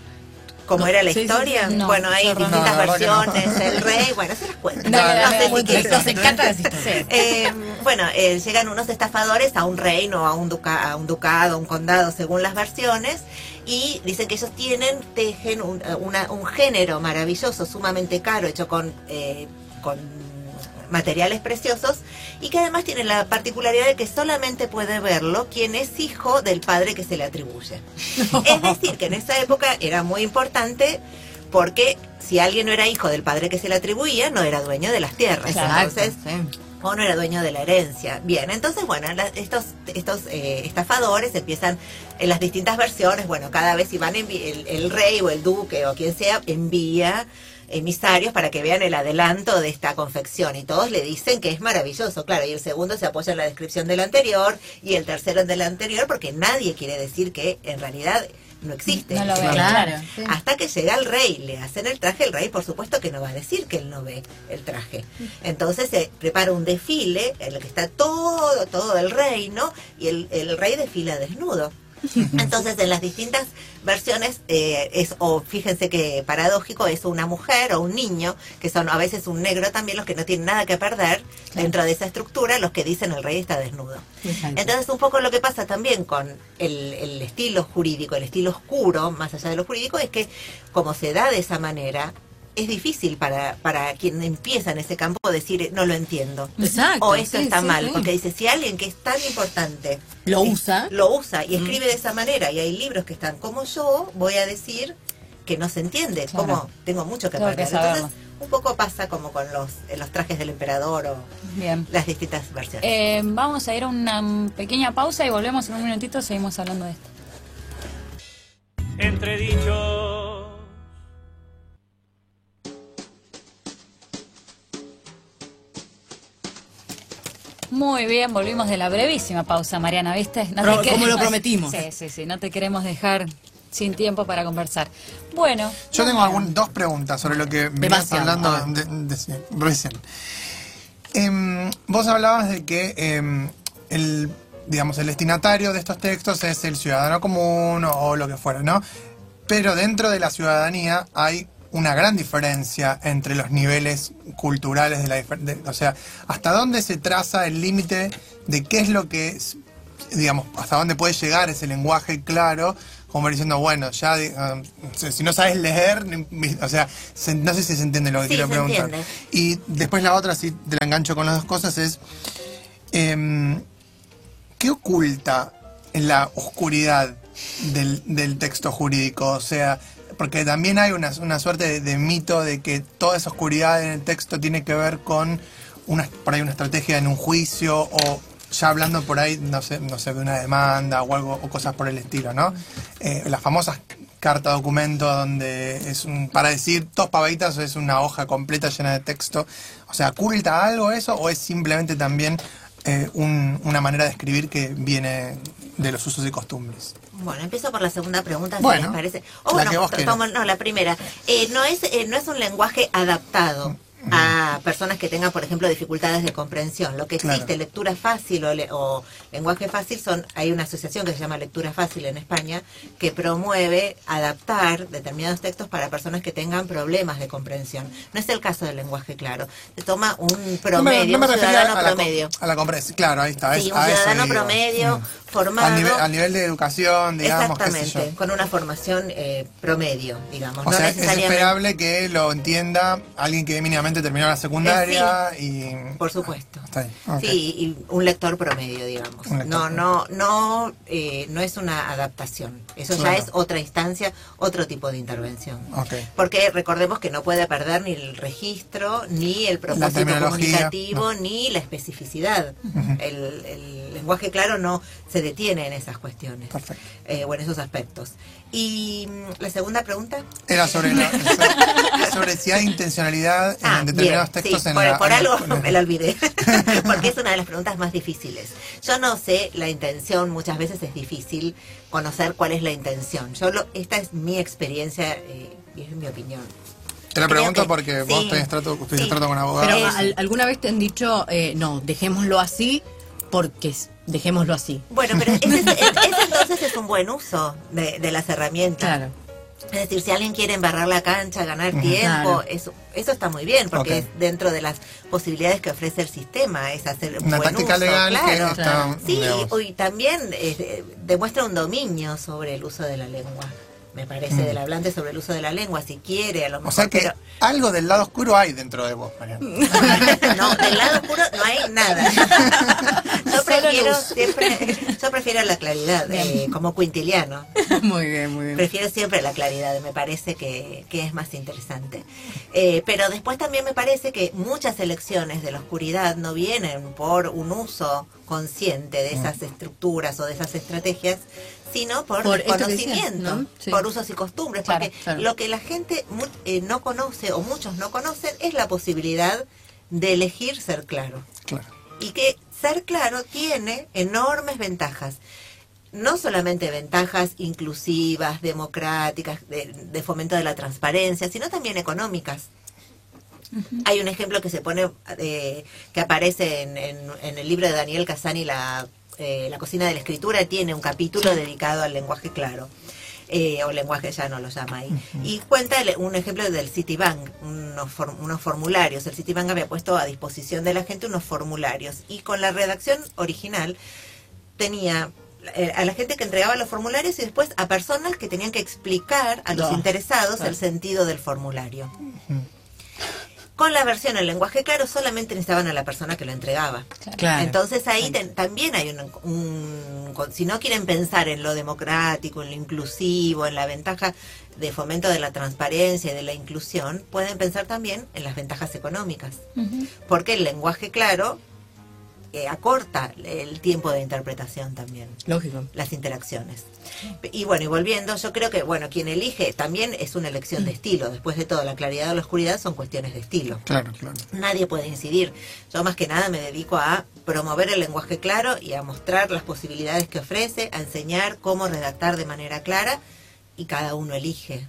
[SPEAKER 8] cómo era la historia?
[SPEAKER 2] No,
[SPEAKER 8] bueno, hay distintas versiones, el rey, bueno, se las cuento. Nos encanta las historias. Bueno, llegan unos estafadores a un reino, a un ducado, a un condado, según las versiones, y dicen que ellos tejen un género maravilloso, sumamente caro, hecho con materiales preciosos, y que además tiene la particularidad de que solamente puede verlo quien es hijo del padre que se le atribuye. Es decir, que en esa época era muy importante, porque si alguien no era hijo del padre que se le atribuía, no era dueño de las tierras.
[SPEAKER 3] Exacto,
[SPEAKER 8] Entonces, o no era dueño de la herencia. Bien, entonces, bueno, estos estafadores empiezan en las distintas versiones, bueno, cada vez si van el rey o el duque o quien sea, envía emisarios para que vean el adelanto de esta confección, y todos le dicen que es maravilloso, claro, y el segundo se apoya en la descripción del anterior y el tercero en del anterior, porque nadie quiere decir que en realidad no existe.
[SPEAKER 2] No lo ve,
[SPEAKER 3] claro.
[SPEAKER 2] Sí.
[SPEAKER 8] Hasta que llega el rey, le hacen el traje, el rey por supuesto que no va a decir que él no ve el traje. Entonces se prepara un desfile en el que está todo el reino, y el rey desfila desnudo. Entonces en las distintas versiones o fíjense que paradójico, es una mujer o un niño, que son a veces un negro también, los que no tienen nada que perder dentro de esa estructura, los que dicen el rey está desnudo. Entonces un poco lo que pasa también con el estilo jurídico, el estilo oscuro, más allá de lo jurídico, es que como se da de esa manera, es difícil para quien empieza en ese campo decir no lo entiendo.
[SPEAKER 3] Exacto.
[SPEAKER 8] O esto está mal, porque dice, si alguien que es tan importante
[SPEAKER 3] lo usa
[SPEAKER 8] y escribe de esa manera, y hay libros que están como yo, voy a decir que no se entiende, como tengo mucho que perder. Entonces un poco pasa como con los trajes del emperador o las distintas versiones.
[SPEAKER 2] Vamos a ir a una pequeña pausa y volvemos en un minutito, seguimos hablando de esto.
[SPEAKER 1] Entredichos.
[SPEAKER 2] Muy bien, volvimos de la brevísima pausa, Mariana, ¿viste?
[SPEAKER 3] Como lo prometimos.
[SPEAKER 2] Sí, no te queremos dejar sin tiempo para conversar. Bueno.
[SPEAKER 4] Yo tengo dos preguntas sobre lo que venías hablando recién. Vos hablabas de que el destinatario de estos textos es el ciudadano común o lo que fuera, ¿no? Pero dentro de la ciudadanía hay una gran diferencia entre los niveles culturales o sea, ¿hasta dónde se traza el límite de qué es lo que es, hasta dónde puede llegar ese lenguaje claro, como diciendo, bueno, ya si no sabes leer, o sea, no sé si se entiende lo que quiero preguntar.
[SPEAKER 8] Entiende.
[SPEAKER 4] Y después la otra, si te la engancho con las dos cosas, es ¿qué oculta en la oscuridad del texto jurídico? O sea, porque también hay una suerte de mito de que toda esa oscuridad en el texto tiene que ver con por ahí una estrategia en un juicio, o ya hablando por ahí, no sé, de una demanda o algo, o cosas por el estilo, ¿no? Las famosas carta documento donde para decir dos pavaditas es una hoja completa llena de texto. O sea, ¿oculta algo eso o es simplemente también una manera de escribir que viene de los usos y costumbres?
[SPEAKER 8] Bueno, empiezo por la segunda pregunta,
[SPEAKER 4] bueno,
[SPEAKER 8] si les parece. La primera. No es un lenguaje adaptado a personas que tengan, por ejemplo, dificultades de comprensión. Lo que existe, lectura fácil o lenguaje fácil, hay una asociación que se llama Lectura Fácil en España, que promueve adaptar determinados textos para personas que tengan problemas de comprensión. No es el caso del lenguaje claro. Se toma un promedio, un ciudadano promedio.
[SPEAKER 4] A la comprensión, claro, ahí está.
[SPEAKER 8] Sí, un ciudadano promedio formado.
[SPEAKER 4] A nivel de educación, digamos, qué sé
[SPEAKER 8] Exactamente,
[SPEAKER 4] yo.
[SPEAKER 8] con una formación promedio, digamos.
[SPEAKER 4] O
[SPEAKER 8] no
[SPEAKER 4] sea, es
[SPEAKER 8] necesariamente.
[SPEAKER 4] esperable que lo entienda alguien que mínimamente terminó la secundaria y...
[SPEAKER 8] Por supuesto.
[SPEAKER 4] Está ahí. Ok.
[SPEAKER 8] Sí, y un lector promedio, digamos.
[SPEAKER 4] Un lector
[SPEAKER 8] No es una adaptación. Eso
[SPEAKER 4] Claro.
[SPEAKER 8] ya es otra instancia, otro tipo de intervención.
[SPEAKER 4] Ok.
[SPEAKER 8] Porque recordemos que no puede perder ni el registro, ni el propósito
[SPEAKER 4] terminología,
[SPEAKER 8] comunicativo, ni la especificidad. El lenguaje claro no se detiene en esas cuestiones,
[SPEAKER 4] Perfecto.
[SPEAKER 8] o en esos aspectos. Y la segunda pregunta.
[SPEAKER 4] Era sobre sobre si hay intencionalidad en determinados
[SPEAKER 8] bien,
[SPEAKER 4] textos
[SPEAKER 8] sí,
[SPEAKER 4] en
[SPEAKER 8] por algo
[SPEAKER 4] en la-
[SPEAKER 8] me la olvidé, porque es una de las preguntas más difíciles. Yo no sé la intención, muchas veces es difícil conocer cuál es la intención. Esta es mi experiencia y es mi opinión.
[SPEAKER 4] Te la
[SPEAKER 8] Creo
[SPEAKER 4] pregunto
[SPEAKER 8] que
[SPEAKER 4] porque
[SPEAKER 8] sí,
[SPEAKER 4] vos tenés trato
[SPEAKER 8] sí.
[SPEAKER 4] con abogados.
[SPEAKER 3] Pero ¿alguna vez te han dicho, no, dejémoslo así porque dejémoslo así?
[SPEAKER 8] Bueno, pero ese entonces es un buen uso de las herramientas.
[SPEAKER 3] Claro.
[SPEAKER 8] Es decir, si alguien quiere embarrar la cancha, ganar
[SPEAKER 4] Ujú.
[SPEAKER 8] tiempo,
[SPEAKER 3] Claro.
[SPEAKER 8] eso está muy bien, porque
[SPEAKER 4] Ok.
[SPEAKER 8] es dentro de las posibilidades que ofrece el sistema, es hacer un
[SPEAKER 4] Una
[SPEAKER 8] buen
[SPEAKER 4] táctica
[SPEAKER 8] uso,
[SPEAKER 4] legal que
[SPEAKER 8] claro.
[SPEAKER 4] está...
[SPEAKER 8] Sí,
[SPEAKER 4] digamos,
[SPEAKER 8] y también demuestra un dominio sobre el uso de la lengua, me parece, del hablante sobre el uso de la lengua, si quiere, a lo mejor.
[SPEAKER 4] o sea que
[SPEAKER 8] pero-
[SPEAKER 4] algo del lado oscuro hay dentro de vos, Mariana.
[SPEAKER 8] no, del lado oscuro no hay nada. Yo prefiero la claridad, como quintiliano.
[SPEAKER 3] Muy bien, muy bien.
[SPEAKER 8] Prefiero siempre la claridad, me parece que es más interesante. Pero después también me parece que muchas elecciones de la oscuridad no vienen por un uso consciente de esas estructuras o de esas estrategias, sino por
[SPEAKER 3] Por esto que
[SPEAKER 8] desconocimiento,
[SPEAKER 3] decías, ¿no? Sí.
[SPEAKER 8] por usos y costumbres,
[SPEAKER 2] Claro,
[SPEAKER 8] porque
[SPEAKER 3] claro.
[SPEAKER 8] lo que la gente no conoce o muchos no conocen es la posibilidad de elegir ser claro.
[SPEAKER 4] Claro.
[SPEAKER 8] Y que ser claro tiene enormes ventajas. No solamente ventajas inclusivas, democráticas, de fomento de la transparencia, sino también económicas. Hay un ejemplo que se pone, que aparece en el libro de Daniel Casani, la cocina de la escritura, tiene un capítulo dedicado al lenguaje claro. O lenguaje ya no lo llama ahí. Y cuenta un ejemplo del Citibank, unos formularios. El Citibank había puesto a disposición de la gente unos formularios. Y con la redacción original tenía a la gente que entregaba los formularios y después a personas que tenían que explicar a los interesados el sentido del formulario. Con la versión en lenguaje claro solamente necesitaban a la persona que lo entregaba.
[SPEAKER 3] Claro.
[SPEAKER 8] Entonces ahí también hay si no quieren pensar en lo democrático, en lo inclusivo, en la ventaja de fomento de la transparencia y de la inclusión, pueden pensar también en las ventajas económicas. Porque el lenguaje claro acorta el tiempo de interpretación también,
[SPEAKER 3] Lógico.
[SPEAKER 8] las interacciones. Y bueno, y volviendo, yo creo que, bueno, quien elige también es una elección de estilo. Después de todo, la claridad o la oscuridad son cuestiones de estilo.
[SPEAKER 4] Claro, claro.
[SPEAKER 8] Nadie puede incidir. Yo más que nada me dedico a promover el lenguaje claro y a mostrar las posibilidades que ofrece, a enseñar cómo redactar de manera clara, y cada uno elige.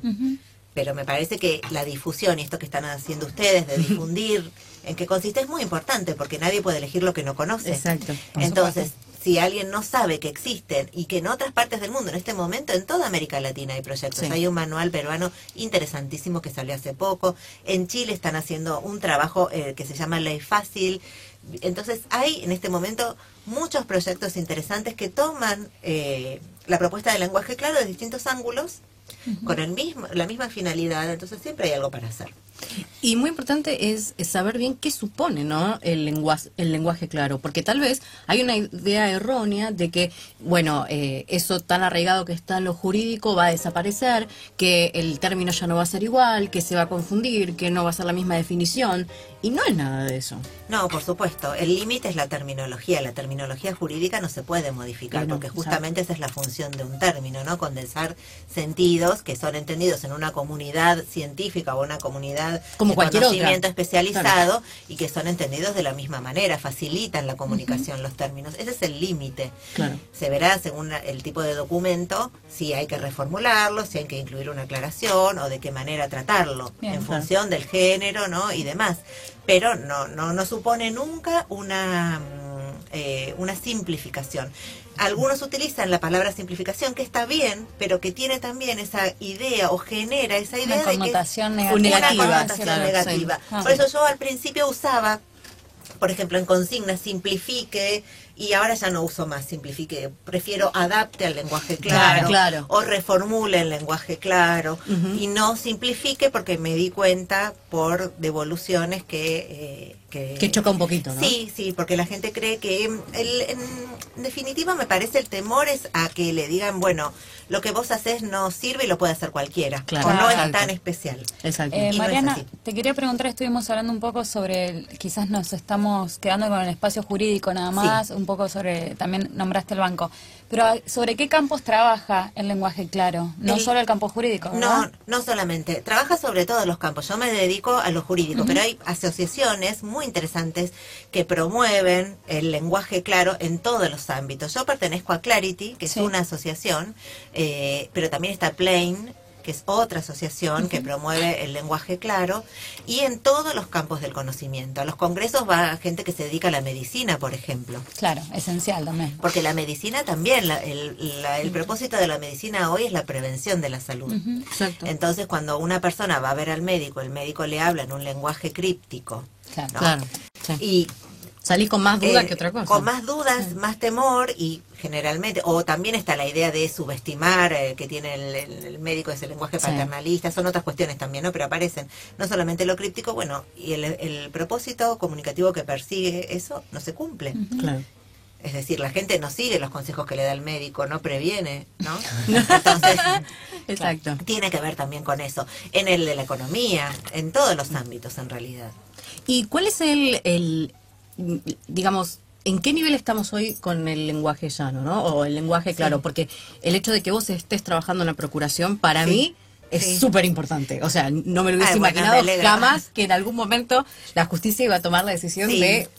[SPEAKER 8] Pero me parece que la difusión y esto que están haciendo ustedes de difundir, en qué consiste, es muy importante, porque nadie puede elegir lo que no conoce.
[SPEAKER 3] Exacto.
[SPEAKER 8] Entonces, si alguien no sabe que existen y que en otras partes del mundo, en este momento, en toda América Latina hay proyectos.
[SPEAKER 3] Sí.
[SPEAKER 8] Hay un manual peruano interesantísimo que salió hace poco. En Chile están haciendo un trabajo que se llama Ley Fácil. Entonces, hay en este momento muchos proyectos interesantes que toman la propuesta del lenguaje claro de distintos ángulos, con la misma finalidad. Entonces, siempre hay algo para hacer.
[SPEAKER 3] Y muy importante es saber bien qué supone, ¿no? El lenguaje claro, porque tal vez hay una idea errónea de que, bueno, eso tan arraigado que está en lo jurídico va a desaparecer, que el término ya no va a ser igual, que se va a confundir, que no va a ser la misma definición, y no es nada de eso.
[SPEAKER 8] No, por supuesto. El límite es la terminología. La terminología jurídica no se puede modificar,
[SPEAKER 3] Claro,
[SPEAKER 8] porque justamente esa es la función de un término, ¿no? Condensar sentidos que son entendidos en una comunidad científica o una comunidad
[SPEAKER 3] Como
[SPEAKER 8] de
[SPEAKER 3] cualquier
[SPEAKER 8] conocimiento
[SPEAKER 3] otra.
[SPEAKER 8] especializado, y que son entendidos de la misma manera, facilitan la comunicación los términos. Ese es el límite.
[SPEAKER 3] Claro.
[SPEAKER 8] Se verá según el tipo de documento si hay que reformularlo, si hay que incluir una aclaración o de qué manera tratarlo,
[SPEAKER 2] Bien,
[SPEAKER 8] en
[SPEAKER 3] claro.
[SPEAKER 8] función del género, ¿no? Y demás. Pero no supone nunca una simplificación. Algunos utilizan la palabra simplificación, que está bien, pero que tiene también esa idea o genera esa idea
[SPEAKER 2] Una
[SPEAKER 8] de que es
[SPEAKER 2] connotación
[SPEAKER 3] Una
[SPEAKER 2] negativa.
[SPEAKER 3] negativa,
[SPEAKER 8] una connotación
[SPEAKER 3] claro,
[SPEAKER 8] negativa.
[SPEAKER 2] sí. Ah.
[SPEAKER 8] Por eso yo al principio usaba, por ejemplo, en consignas, simplifique y ahora ya no uso más simplifique, prefiero adapte al lenguaje claro,
[SPEAKER 3] Claro.
[SPEAKER 8] o reformule el lenguaje claro, y no simplifique, porque me di cuenta por devoluciones que
[SPEAKER 3] choca un poquito, ¿no?
[SPEAKER 8] Sí, porque la gente cree que en definitiva me parece el temor es a que le digan, bueno, lo que vos haces no sirve y lo puede hacer cualquiera,
[SPEAKER 3] Claro.
[SPEAKER 8] o no es
[SPEAKER 3] Exacto.
[SPEAKER 8] tan especial.
[SPEAKER 3] Exacto.
[SPEAKER 8] Y no es
[SPEAKER 2] Mariana,
[SPEAKER 8] así.
[SPEAKER 2] te quería preguntar, estuvimos hablando un poco sobre, quizás nos estamos quedando con el espacio jurídico nada más, un poco sobre, también nombraste el banco, pero ¿sobre qué campos trabaja el lenguaje claro? No solo el campo jurídico, ¿verdad?
[SPEAKER 8] No solamente, trabaja sobre todos los campos. Yo me dedico a lo jurídico, pero hay asociaciones muy interesantes que promueven el lenguaje claro en todos los ámbitos. Yo pertenezco a Clarity, que es una asociación, pero también está Plain, que es otra asociación que promueve el lenguaje claro, y en todos los campos del conocimiento. A los congresos va gente que se dedica a la medicina, por ejemplo.
[SPEAKER 2] Claro, esencial también.
[SPEAKER 8] Porque la medicina también, el propósito de la medicina hoy es la prevención de la salud.
[SPEAKER 3] Exacto.
[SPEAKER 8] Entonces, cuando una persona va a ver al médico, el médico le habla en un lenguaje críptico,
[SPEAKER 2] Claro.
[SPEAKER 8] ¿no?
[SPEAKER 3] Claro. Sí.
[SPEAKER 8] Y
[SPEAKER 3] Salís con más dudas que otra cosa.
[SPEAKER 8] con más dudas, más temor, y generalmente, o también está la idea de subestimar que tiene el médico, ese lenguaje paternalista, son otras cuestiones también, ¿no? Pero aparecen no solamente lo críptico, bueno, y el propósito comunicativo que persigue eso no se cumple.
[SPEAKER 3] Claro.
[SPEAKER 8] Es decir, la gente no sigue los consejos que le da el médico, no previene, ¿no? Entonces,
[SPEAKER 3] Exacto.
[SPEAKER 8] tiene que ver también con eso. En el de la economía, en todos los ámbitos en realidad.
[SPEAKER 3] ¿Y cuál es digamos, en qué nivel estamos hoy con el lenguaje llano, ¿no? O el lenguaje claro, porque el hecho de que vos estés trabajando en la procuración, para mí, es súper importante. O sea, no me lo hubiese imaginado
[SPEAKER 8] me alegra.
[SPEAKER 3] jamás que en algún momento la justicia iba a tomar la decisión de...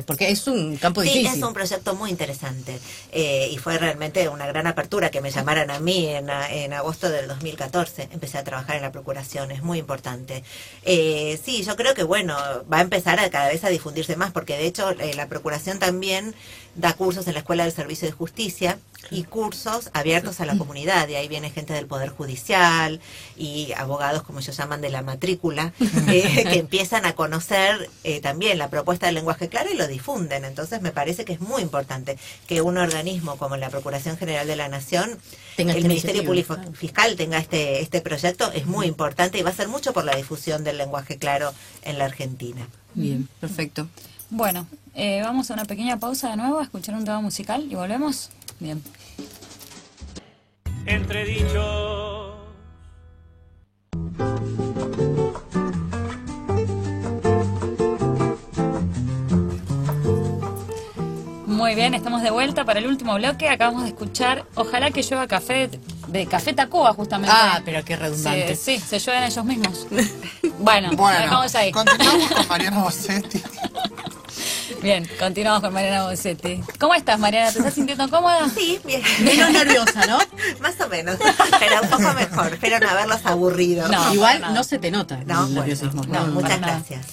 [SPEAKER 3] porque es un campo difícil.
[SPEAKER 8] Sí, es un proyecto muy interesante, y fue realmente una gran apertura que me llamaran a mí en agosto del 2014. Empecé a trabajar en la procuración, es muy importante. Sí, yo creo que bueno, va a empezar cada vez a difundirse más, porque de hecho la procuración también da cursos en la Escuela del Servicio de Justicia y cursos abiertos a la comunidad, y ahí viene gente del Poder Judicial y abogados, como ellos llaman, de la matrícula, que empiezan a conocer también la propuesta del lenguaje claro y lo difunden. Entonces me parece que es muy importante que un organismo como la Procuración General de la Nación,
[SPEAKER 3] tenga
[SPEAKER 8] el Ministerio Público
[SPEAKER 3] claro.
[SPEAKER 8] Fiscal, tenga este proyecto, es muy importante y va a hacer mucho por la difusión del lenguaje claro en la Argentina.
[SPEAKER 3] Bien, perfecto.
[SPEAKER 2] Bueno, vamos a una pequeña pausa de nuevo, a escuchar un tema musical y volvemos. Bien.
[SPEAKER 1] Entre dichos.
[SPEAKER 2] Muy bien, estamos de vuelta para el último bloque. Acabamos de escuchar Ojalá que llueva café, de Café Tacuba, justamente.
[SPEAKER 3] Ah, pero qué redundante.
[SPEAKER 2] Sí, se llueven ellos mismos. Bueno, dejamos ahí.
[SPEAKER 4] Continuamos con Mariana Bossetti.
[SPEAKER 2] Bien, continuamos con Mariana Bossetti. ¿Cómo estás, Mariana? ¿Te estás sintiendo cómoda?
[SPEAKER 8] Sí, bien.
[SPEAKER 3] Menos nerviosa, ¿no?
[SPEAKER 8] Más o menos, pero un poco mejor. Espero no haberlos aburrido.
[SPEAKER 2] No.
[SPEAKER 3] Igual no se te nota
[SPEAKER 8] No,
[SPEAKER 3] el nerviosismo.
[SPEAKER 8] bueno, no,
[SPEAKER 2] para
[SPEAKER 8] muchas
[SPEAKER 2] nada.
[SPEAKER 8] gracias.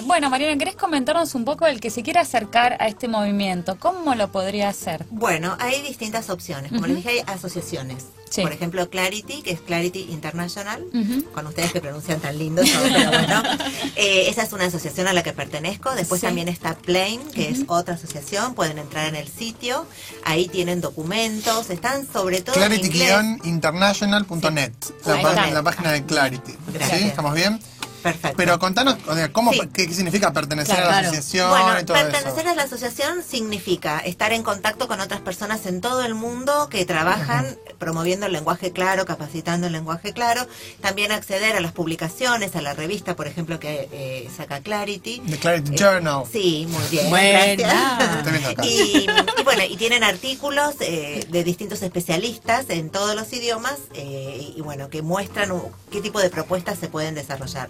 [SPEAKER 2] Bueno, Mariana, ¿querés comentarnos un poco el que se quiera acercar a este movimiento? ¿Cómo lo podría hacer?
[SPEAKER 8] Bueno, hay distintas opciones. Como les dije, hay asociaciones.
[SPEAKER 2] Sí.
[SPEAKER 8] Por ejemplo, Clarity, que es Clarity International, con ustedes que pronuncian tan lindo, pero bueno. Esa es una asociación a la que pertenezco. Después también está Plain, que es otra asociación. Pueden entrar en el sitio. Ahí tienen documentos. Están sobre todo en inglés.
[SPEAKER 4] Clarity-international.net,
[SPEAKER 2] Ahí está.
[SPEAKER 4] la página de Clarity.
[SPEAKER 8] Gracias.
[SPEAKER 4] ¿Sí? ¿Estamos bien?
[SPEAKER 8] Perfecto.
[SPEAKER 4] Pero contanos, o sea, ¿cómo,
[SPEAKER 8] Sí.
[SPEAKER 4] qué significa pertenecer a la
[SPEAKER 3] Claro.
[SPEAKER 4] asociación
[SPEAKER 8] Bueno,
[SPEAKER 4] y todo
[SPEAKER 8] pertenecer
[SPEAKER 4] eso?
[SPEAKER 8] a la asociación significa estar en contacto con otras personas en todo el mundo que trabajan promoviendo el lenguaje claro, capacitando el lenguaje claro. También acceder a las publicaciones, a la revista, por ejemplo, que saca Clarity.
[SPEAKER 4] The Clarity Journal.
[SPEAKER 8] Sí, muy bien.
[SPEAKER 3] Buena.
[SPEAKER 8] Gracias.
[SPEAKER 4] Estoy viendo acá.
[SPEAKER 8] Y bueno, y tienen artículos de distintos especialistas en todos los idiomas, y bueno, que muestran qué tipo de propuestas se pueden desarrollar.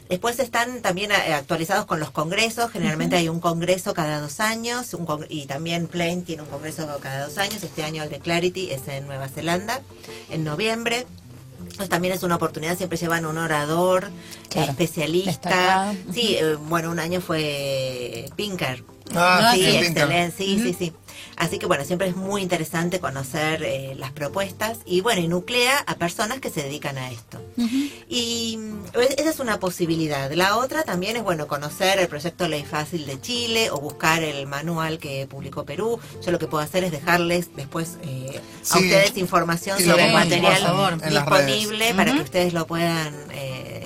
[SPEAKER 8] Después están también actualizados con los congresos. Generalmente hay un congreso cada 2 años, y también Plain tiene un congreso cada 2 años. Este año el de Clarity es en Nueva Zelanda, en noviembre. Entonces también es una oportunidad, siempre llevan un orador,
[SPEAKER 2] Claro,
[SPEAKER 8] especialista.
[SPEAKER 2] destacado.
[SPEAKER 8] Sí, bueno, un año fue Pinker.
[SPEAKER 4] Ah,
[SPEAKER 8] sí,
[SPEAKER 4] sí,
[SPEAKER 8] excelente, sí, sí, sí. Así que bueno, siempre es muy interesante conocer las propuestas y bueno, y nuclea a personas que se dedican a esto. Y esa es una posibilidad. La otra también es bueno conocer el proyecto Ley Fácil de Chile o buscar el manual que publicó Perú. Yo lo que puedo hacer es dejarles después a ustedes información sobre el material disponible para que ustedes lo puedan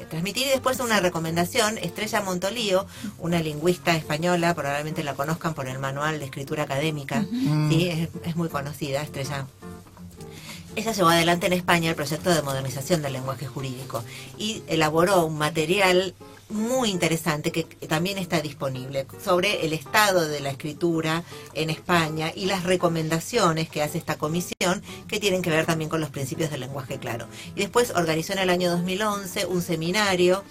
[SPEAKER 8] transmitir. Y después una recomendación, Estrella Montolío, una lingüista española, probablemente la conozcan por el manual de escritura académica, ¿sí? Es muy conocida, Estrella. Ella llevó adelante en España el proyecto de modernización del lenguaje jurídico y elaboró un material muy interesante que también está disponible sobre el estado de la escritura en España y las recomendaciones que hace esta comisión que tienen que ver también con los principios del lenguaje claro. Y después organizó en el año 2011 un seminario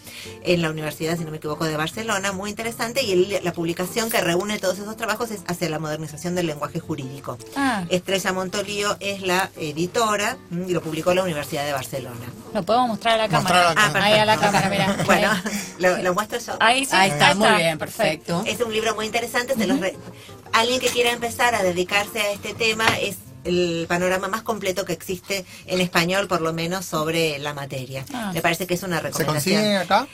[SPEAKER 8] en la Universidad, si no me equivoco, de Barcelona, muy interesante, y la publicación que reúne todos esos trabajos es hacia la modernización del lenguaje jurídico. Estrella Montolío es la editora y lo publicó la Universidad de Barcelona.
[SPEAKER 2] Lo podemos mostrar a la cámara. Ahí a la cámara, mira.
[SPEAKER 8] Bueno, lo muestro yo.
[SPEAKER 2] Ahí sí,
[SPEAKER 3] ahí está, muy bien, perfecto.
[SPEAKER 8] Es un libro muy interesante. Alguien que quiera empezar a dedicarse a este tema, es el panorama más completo que existe en español, por lo menos, sobre la materia. Me parece que es una recomendación.
[SPEAKER 4] ¿Se consigue acá?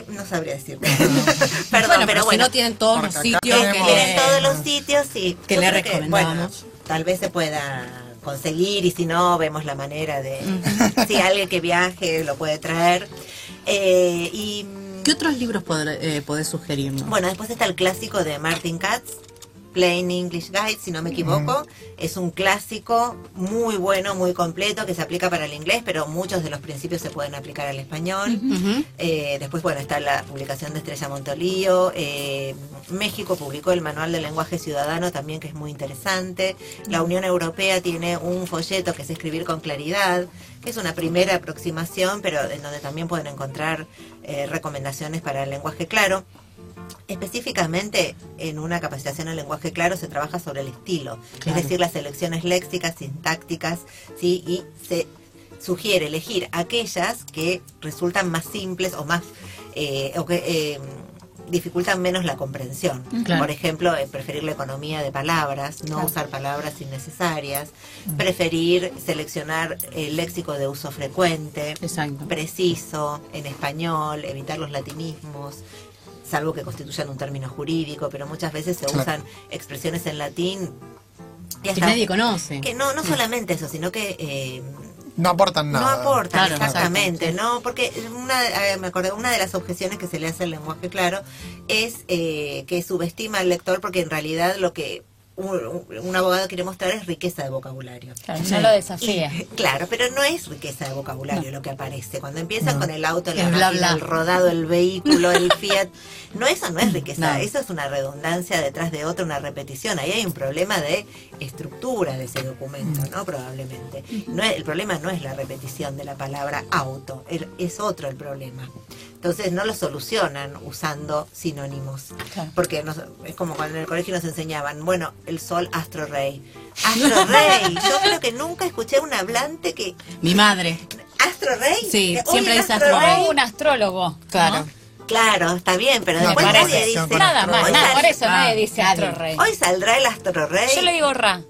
[SPEAKER 8] No sabría decirte. Perdón,
[SPEAKER 3] bueno,
[SPEAKER 8] pero bueno.
[SPEAKER 3] Si no tienen todos los sitios
[SPEAKER 8] tienen todos los sitios, sí.
[SPEAKER 3] Que le recomendamos.
[SPEAKER 8] Bueno, tal vez se pueda conseguir, y si no, vemos la manera de... Si alguien que viaje lo puede traer.
[SPEAKER 3] ¿Qué otros libros podés sugerirnos?
[SPEAKER 8] Bueno, después está el clásico de Martin Katz, Plain English Guide, si no me equivoco. Es un clásico muy bueno, muy completo, que se aplica para el inglés, pero muchos de los principios se pueden aplicar al español. Después, bueno, está la publicación de Estrella Montolío. México publicó el Manual del Lenguaje Ciudadano también, que es muy interesante. La Unión Europea tiene un folleto que es Escribir con Claridad, que es una primera aproximación, pero en donde también pueden encontrar recomendaciones para el lenguaje claro. Específicamente en una capacitación en lenguaje claro se trabaja sobre el estilo, es decir, las elecciones léxicas, sintácticas, ¿sí? Y se sugiere elegir aquellas que resultan más simples o más o que dificultan menos la comprensión. Por ejemplo, preferir la economía de palabras, no usar palabras innecesarias, preferir seleccionar el léxico de uso frecuente, preciso en español, evitar los latinismos, salvo que constituyan un término jurídico, pero muchas veces se usan expresiones en latín
[SPEAKER 3] que nadie conoce.
[SPEAKER 8] Que no solamente eso, sino que
[SPEAKER 4] no aportan nada.
[SPEAKER 8] No aportan, exactamente, ¿no? Porque me acordé, una de las objeciones que se le hace al lenguaje claro es que subestima al lector, porque en realidad lo que un abogado quiere mostrar es riqueza de vocabulario.
[SPEAKER 2] Claro, no lo desafía.
[SPEAKER 8] Claro, pero no es riqueza de vocabulario lo que aparece. Cuando empiezan con el auto, la máquina, el rodado, el vehículo, el Fiat, eso no es riqueza, eso es una redundancia detrás de otra, una repetición. Ahí hay un problema de estructura de ese documento, ¿no? Probablemente. El problema no es la repetición de la palabra auto, es otro el problema. Entonces no lo solucionan usando sinónimos. Porque es como cuando en el colegio nos enseñaban, bueno, el sol, astro rey. Astro rey. Yo creo que nunca escuché a un hablante que...
[SPEAKER 3] Mi madre.
[SPEAKER 8] ¿Astro rey?
[SPEAKER 3] Sí, siempre dice astro rey.
[SPEAKER 2] Un astrólogo.
[SPEAKER 3] Claro.
[SPEAKER 2] ¿no?
[SPEAKER 8] Claro, está bien, pero después nadie dice...
[SPEAKER 2] Nada más, por eso nadie dice astro rey.
[SPEAKER 8] Hoy saldrá el astro rey.
[SPEAKER 2] Yo le digo ra.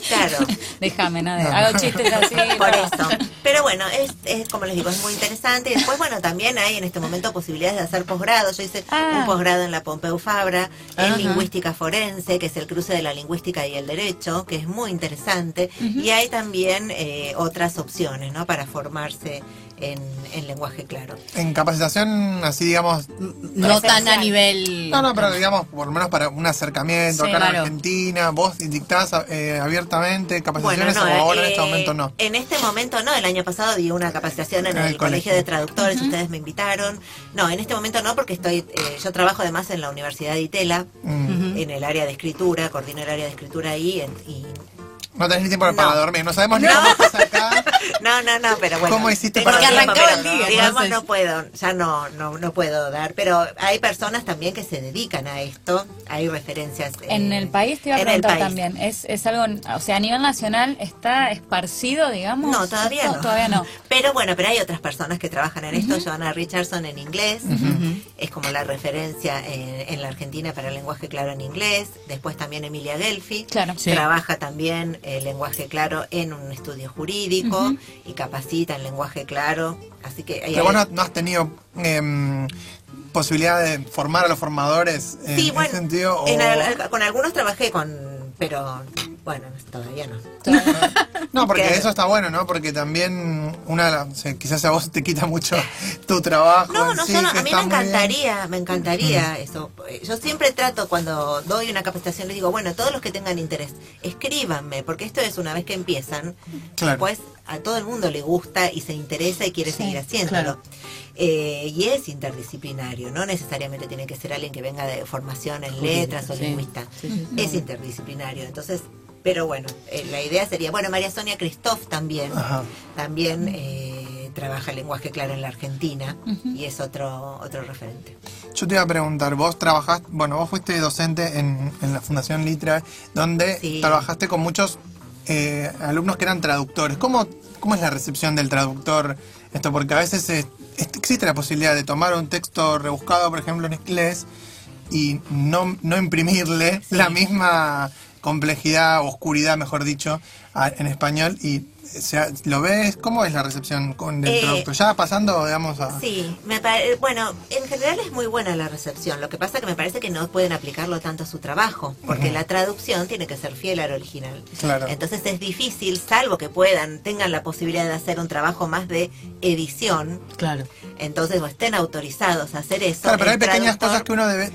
[SPEAKER 8] Claro.
[SPEAKER 2] Déjame, hago chistes así.
[SPEAKER 8] Por eso. Pero bueno, es como les digo, es muy interesante. Y después, bueno, también hay en este momento posibilidades de hacer posgrados. Yo hice un posgrado en la Pompeu Fabra, en lingüística forense, que es el cruce de la lingüística y el derecho, que es muy interesante. Y hay también otras opciones, ¿no? Para formarse en lenguaje claro.
[SPEAKER 4] En capacitación, así digamos...
[SPEAKER 3] No tan a nivel...
[SPEAKER 4] No, pero digamos, por lo menos para un acercamiento acá en Argentina, vos dictás abiertamente capacitaciones, o ahora en este momento no.
[SPEAKER 8] En este momento no, el año pasado di una capacitación en el Colegio de Traductores, ustedes me invitaron. No, en este momento no, porque yo trabajo además en la Universidad de Itela, en el área de escritura, coordino el área de escritura ahí y...
[SPEAKER 4] No tenés ni tiempo para dormir, no sabemos ni cómo estás acá.
[SPEAKER 8] No, pero bueno.
[SPEAKER 4] ¿Cómo hiciste
[SPEAKER 8] tengo
[SPEAKER 4] para
[SPEAKER 8] tiempo,
[SPEAKER 3] arrancaba
[SPEAKER 8] pero
[SPEAKER 3] el día,
[SPEAKER 8] digamos,
[SPEAKER 3] entonces?
[SPEAKER 8] no puedo, ya no puedo dar, pero hay personas también que se dedican a esto, hay referencias.
[SPEAKER 2] En el país te iba a
[SPEAKER 8] en el
[SPEAKER 2] preguntar
[SPEAKER 8] país.
[SPEAKER 2] también, ¿es algo, o sea, a nivel nacional está esparcido, digamos?
[SPEAKER 8] No, todavía
[SPEAKER 2] ¿Esto?
[SPEAKER 8] no.
[SPEAKER 2] Todavía no.
[SPEAKER 8] Pero bueno, pero hay otras personas que trabajan en esto. Joanna Richardson en inglés, es como la referencia en la Argentina para el lenguaje claro en inglés. Después también Emilia Gelfi,
[SPEAKER 2] Claro.
[SPEAKER 3] Sí.
[SPEAKER 8] trabaja también el lenguaje claro en un estudio jurídico y capacita en lenguaje claro. Así que
[SPEAKER 4] Pero vos no has tenido posibilidad de formar a los formadores en
[SPEAKER 8] sí,
[SPEAKER 4] ese
[SPEAKER 8] bueno,
[SPEAKER 4] sentido. ¿O?
[SPEAKER 8] con algunos trabajé pero bueno, todavía no.
[SPEAKER 4] No, porque
[SPEAKER 8] que-
[SPEAKER 4] eso está bueno, ¿no? Porque también quizás a vos te quita mucho tu trabajo.
[SPEAKER 8] No,
[SPEAKER 4] en
[SPEAKER 8] no
[SPEAKER 4] sí,
[SPEAKER 8] solo,
[SPEAKER 4] que
[SPEAKER 8] a mí
[SPEAKER 4] está
[SPEAKER 8] me
[SPEAKER 4] muy bien.
[SPEAKER 8] encantaría eso. Yo siempre trato, cuando doy una capacitación, les digo, bueno, todos los que tengan interés, escríbanme, porque esto es una vez que empiezan,
[SPEAKER 4] Claro.
[SPEAKER 8] después a todo el mundo le gusta y se interesa y quiere seguir haciéndolo.
[SPEAKER 3] claro.
[SPEAKER 8] Y es interdisciplinario, no necesariamente tiene que ser alguien que venga de formación en letras o
[SPEAKER 3] sí.
[SPEAKER 8] lingüista.
[SPEAKER 3] Sí,
[SPEAKER 8] Es interdisciplinario, entonces, pero bueno, la idea sería, bueno, María Sonia Christoph también,
[SPEAKER 4] Ajá.
[SPEAKER 8] también trabaja el lenguaje claro en la Argentina y es otro referente.
[SPEAKER 4] Yo te iba a preguntar, vos fuiste docente en la Fundación Litra, donde
[SPEAKER 8] Sí.
[SPEAKER 4] trabajaste con muchos alumnos que eran traductores. ¿Cómo es la recepción del traductor? Esto, porque a veces existe la posibilidad de tomar un texto rebuscado, por ejemplo, en inglés, y no imprimirle la misma complejidad, oscuridad, mejor dicho, en español, y ¿lo ves? ¿Cómo es la recepción del traductor? Ya pasando, digamos, a...
[SPEAKER 8] Sí, bueno, en general es muy buena la recepción. Lo que pasa que me parece que no pueden aplicarlo tanto a su trabajo, porque la traducción tiene que ser fiel al original.
[SPEAKER 4] Claro.
[SPEAKER 8] Entonces es difícil, salvo que tengan la posibilidad de hacer un trabajo más de edición,
[SPEAKER 3] Claro.
[SPEAKER 8] entonces o estén autorizados a hacer eso.
[SPEAKER 4] Claro, pero hay
[SPEAKER 8] el
[SPEAKER 4] pequeñas
[SPEAKER 8] traductor-
[SPEAKER 4] cosas que uno debe,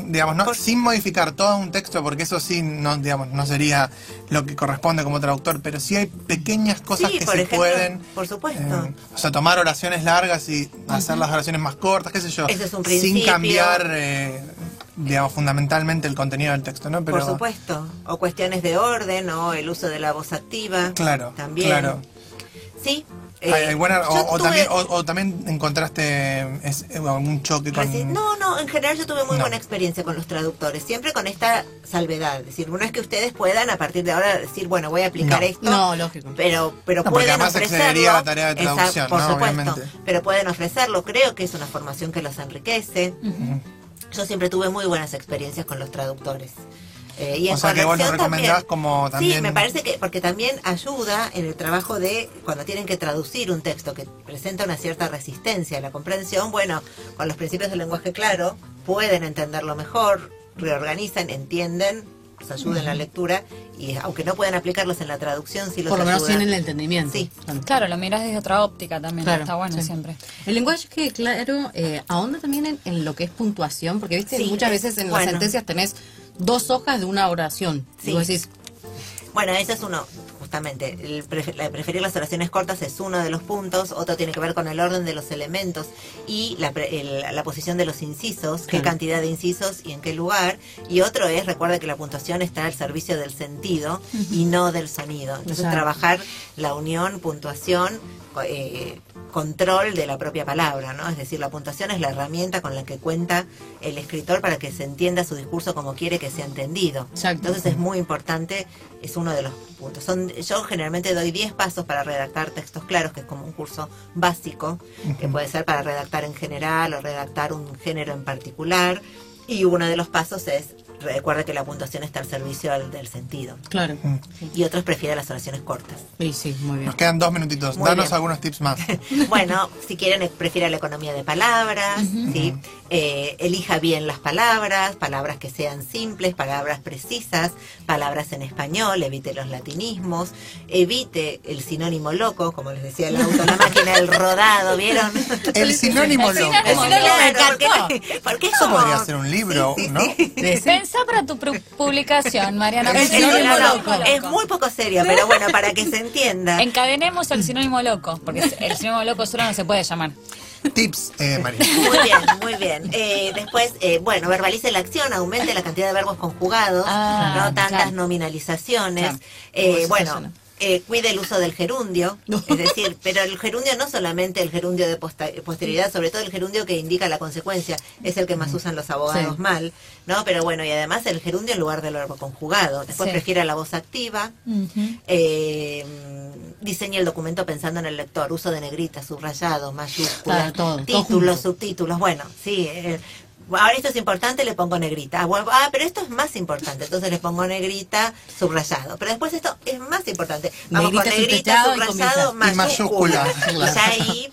[SPEAKER 4] digamos, no, sin modificar todo un texto, porque eso sí, no, digamos, no sería lo que corresponde como traductor, pero sí hay pequeñas cosas
[SPEAKER 8] Sí,
[SPEAKER 4] que
[SPEAKER 8] por
[SPEAKER 4] se
[SPEAKER 8] ejemplo,
[SPEAKER 4] pueden,
[SPEAKER 8] por supuesto.
[SPEAKER 4] o sea, tomar oraciones largas y hacer las oraciones más cortas, qué sé yo,
[SPEAKER 8] Ese es un
[SPEAKER 4] sin
[SPEAKER 8] principio.
[SPEAKER 4] cambiar, digamos, fundamentalmente el contenido del texto, ¿no? Pero,
[SPEAKER 8] Por supuesto, o cuestiones de orden, o el uso de la voz activa.
[SPEAKER 4] Claro,
[SPEAKER 8] también.
[SPEAKER 4] claro.
[SPEAKER 8] Sí.
[SPEAKER 4] Hay buena,
[SPEAKER 8] yo
[SPEAKER 4] o
[SPEAKER 8] tuve-
[SPEAKER 4] también, o también encontraste algún choque con...
[SPEAKER 8] No, en general yo tuve muy
[SPEAKER 4] No.
[SPEAKER 8] buena experiencia con los traductores, siempre con esta salvedad, es decir, no es que ustedes puedan a partir de ahora decir, bueno, voy a aplicar
[SPEAKER 4] No.
[SPEAKER 8] esto,
[SPEAKER 3] No, lógico.
[SPEAKER 8] pero
[SPEAKER 4] No, porque
[SPEAKER 8] pueden
[SPEAKER 4] además
[SPEAKER 8] ofrecerlo.
[SPEAKER 4] excedería la tarea de
[SPEAKER 8] Exacto,
[SPEAKER 4] traducción,
[SPEAKER 8] por
[SPEAKER 4] ¿no?
[SPEAKER 8] supuesto,
[SPEAKER 4] Obviamente.
[SPEAKER 8] pero pueden ofrecerlo, creo que es una formación que los enriquece. Yo siempre tuve muy buenas experiencias con los traductores. Y en
[SPEAKER 4] O sea que vos lo
[SPEAKER 8] corrección
[SPEAKER 4] recomendás
[SPEAKER 8] también.
[SPEAKER 4] como también...
[SPEAKER 8] Sí, me parece que, porque también ayuda en el trabajo de cuando tienen que traducir un texto que presenta una cierta resistencia a la comprensión, bueno, con los principios del lenguaje claro, pueden entenderlo mejor, reorganizan, entienden, los ayuda en la lectura, y aunque no puedan aplicarlos en la traducción, sí los
[SPEAKER 3] Por lo menos
[SPEAKER 8] ayuda.
[SPEAKER 3] tienen el entendimiento.
[SPEAKER 8] Sí.
[SPEAKER 2] Claro, lo miras desde otra óptica también,
[SPEAKER 3] Claro,
[SPEAKER 2] está bueno
[SPEAKER 3] sí.
[SPEAKER 2] siempre.
[SPEAKER 3] El lenguaje que, claro, ahonda también en lo que es puntuación, porque viste,
[SPEAKER 8] Sí,
[SPEAKER 3] muchas veces en
[SPEAKER 8] bueno.
[SPEAKER 3] las sentencias tenés 2 hojas de una oración.
[SPEAKER 8] Sí.
[SPEAKER 3] Y vos decís,
[SPEAKER 8] Bueno, ese es uno, justamente, preferir las oraciones cortas es uno de los puntos, otro tiene que ver con el orden de los elementos y la posición de los incisos, qué
[SPEAKER 3] Claro.
[SPEAKER 8] cantidad de incisos y en qué lugar, y otro es, recuerda que la puntuación está al servicio del sentido y no del sonido. Entonces
[SPEAKER 3] Exacto.
[SPEAKER 8] trabajar la unión, puntuación, control de la propia palabra, ¿no? Es decir, la puntuación es la herramienta con la que cuenta el escritor para que se entienda su discurso como quiere que sea entendido.
[SPEAKER 3] Exacto.
[SPEAKER 8] Entonces es muy importante, es uno de los puntos. Yo generalmente doy 10 pasos para redactar textos claros, que es como un curso básico, que puede ser para redactar en general o redactar un género en particular. Y uno de los pasos es, recuerda que la puntuación está al servicio del sentido.
[SPEAKER 3] claro.
[SPEAKER 8] Y otros prefieren las oraciones cortas.
[SPEAKER 3] Sí, sí, muy bien.
[SPEAKER 4] Nos quedan 2 minutitos.
[SPEAKER 8] Muy
[SPEAKER 4] Danos
[SPEAKER 8] bien.
[SPEAKER 4] algunos tips más.
[SPEAKER 8] Bueno, si quieren, prefiera la economía de palabras, ¿sí? Elija bien las palabras que sean simples, palabras precisas, palabras en español, evite los latinismos, evite el sinónimo loco, como les decía el auto, la máquina del rodado, ¿vieron?
[SPEAKER 4] El sinónimo loco.
[SPEAKER 2] El sinónimo
[SPEAKER 8] Claro,
[SPEAKER 3] me
[SPEAKER 8] porque es
[SPEAKER 4] Eso
[SPEAKER 8] como...
[SPEAKER 4] podría ser un libro, ¿no?
[SPEAKER 2] Pensá para tu publicación, Mariana.
[SPEAKER 3] El
[SPEAKER 2] el
[SPEAKER 3] sinónimo
[SPEAKER 2] sinónimo
[SPEAKER 3] loco.
[SPEAKER 2] loco.
[SPEAKER 8] Es muy poco serio, pero bueno, para que se entienda.
[SPEAKER 2] Encadenemos el sinónimo loco, porque el sinónimo loco solo no se puede llamar.
[SPEAKER 4] Tips, María.
[SPEAKER 8] Muy bien, muy bien. Después, bueno, verbalice la acción, aumente la cantidad de verbos conjugados,
[SPEAKER 2] Ah,
[SPEAKER 8] no tantas
[SPEAKER 2] claro.
[SPEAKER 8] nominalizaciones.
[SPEAKER 2] Claro.
[SPEAKER 8] Bueno, cuide el uso del gerundio, es decir, pero el gerundio no solamente el gerundio de posterioridad, sobre todo el gerundio que indica la consecuencia, es el que más usan los abogados mal, ¿no? Pero bueno, y además el gerundio en lugar del verbo conjugado. Después prefiere la voz activa, diseña el documento pensando en el lector, uso de negrita, subrayado, mayúsculas, títulos, subtítulos, bueno, sí. Ahora esto es importante, le pongo negrita. Pero esto es más importante, entonces le pongo negrita, subrayado. Pero después esto es más importante. Vamos
[SPEAKER 3] Negrita,
[SPEAKER 8] con negrita, subrayado,
[SPEAKER 4] mayúscula.
[SPEAKER 8] Y ya ahí...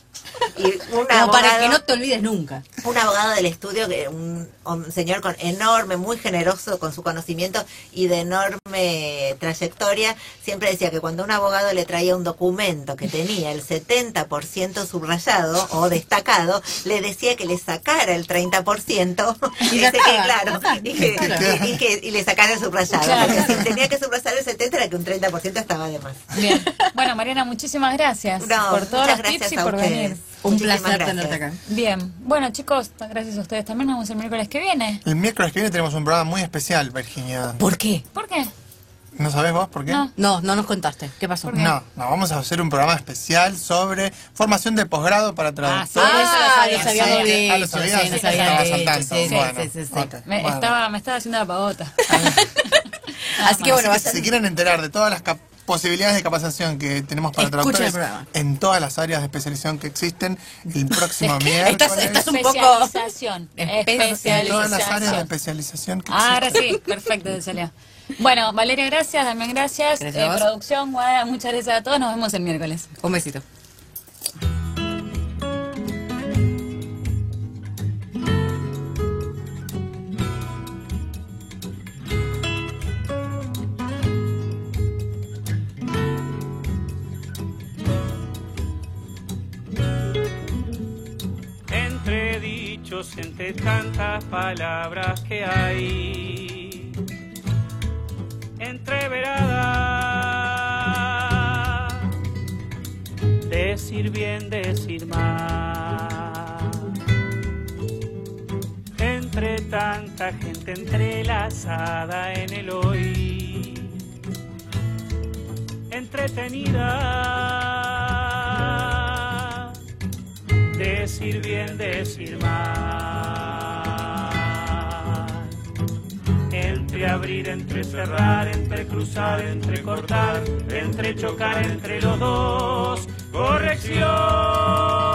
[SPEAKER 8] Y un
[SPEAKER 3] Como
[SPEAKER 8] abogado,
[SPEAKER 3] para que no te olvides nunca.
[SPEAKER 8] Un abogado del estudio, un señor con enorme, muy generoso con su conocimiento y de enorme trayectoria, siempre decía que cuando un abogado le traía un documento que tenía el 70% subrayado o destacado, le decía que le sacara el 30% y le sacara el subrayado.
[SPEAKER 2] Claro.
[SPEAKER 8] Porque si tenía que subrayar el 70% era que un 30% estaba de más.
[SPEAKER 2] Bien. Bueno, Mariana, muchísimas gracias por todos los tips y por venir.
[SPEAKER 3] Un
[SPEAKER 8] Muchísimas
[SPEAKER 3] placer
[SPEAKER 8] gracias.
[SPEAKER 3] tenerte acá.
[SPEAKER 2] Bien. Bueno, chicos, gracias a ustedes también. Nos vemos el miércoles que viene.
[SPEAKER 4] El miércoles que viene tenemos un programa muy especial, Virginia.
[SPEAKER 3] ¿Por qué?
[SPEAKER 2] ¿Por qué?
[SPEAKER 4] ¿No sabés vos por qué?
[SPEAKER 2] No.
[SPEAKER 3] No nos contaste. ¿Qué pasó?
[SPEAKER 2] ¿Por qué?
[SPEAKER 4] No, vamos a hacer un programa especial sobre formación de posgrado para traductores.
[SPEAKER 3] Lo sabíamos
[SPEAKER 4] Ah,
[SPEAKER 3] dicho,
[SPEAKER 4] lo sabías,
[SPEAKER 3] sí, nos
[SPEAKER 4] estaba
[SPEAKER 3] habían
[SPEAKER 4] al
[SPEAKER 3] dicho,
[SPEAKER 4] tanto.
[SPEAKER 3] sí,
[SPEAKER 4] Bueno,
[SPEAKER 3] sí.
[SPEAKER 4] ok,
[SPEAKER 2] Me
[SPEAKER 4] bueno.
[SPEAKER 2] estaba haciendo la pavota.
[SPEAKER 3] Así que bueno, va a
[SPEAKER 4] Así que
[SPEAKER 3] ser...
[SPEAKER 4] si quieren enterar de todas las posibilidades de capacitación que tenemos para
[SPEAKER 3] Escuchen el
[SPEAKER 4] traductores
[SPEAKER 3] programa.
[SPEAKER 4] en todas las áreas de especialización que existen, el próximo miércoles,
[SPEAKER 3] estás un poco...
[SPEAKER 2] Especialización.
[SPEAKER 4] en todas las áreas de
[SPEAKER 2] Especialización.
[SPEAKER 4] especialización que
[SPEAKER 2] Ahora
[SPEAKER 4] existen.
[SPEAKER 2] sí, perfecto, te salió. Bueno, Valeria, gracias, Damián, gracias.
[SPEAKER 3] Gracias a vos.
[SPEAKER 2] Producción, Guada, muchas gracias a todos. Nos vemos el miércoles.
[SPEAKER 3] Un besito.
[SPEAKER 1] Entre dichos, entre tantas palabras que hay, entreverada, decir bien, decir mal, entre tanta gente entrelazada en el hoy, entretenida, decir bien, decir mal, entre abrir, entre cerrar, entre cruzar, entre cortar, entre chocar entre los dos, corrección.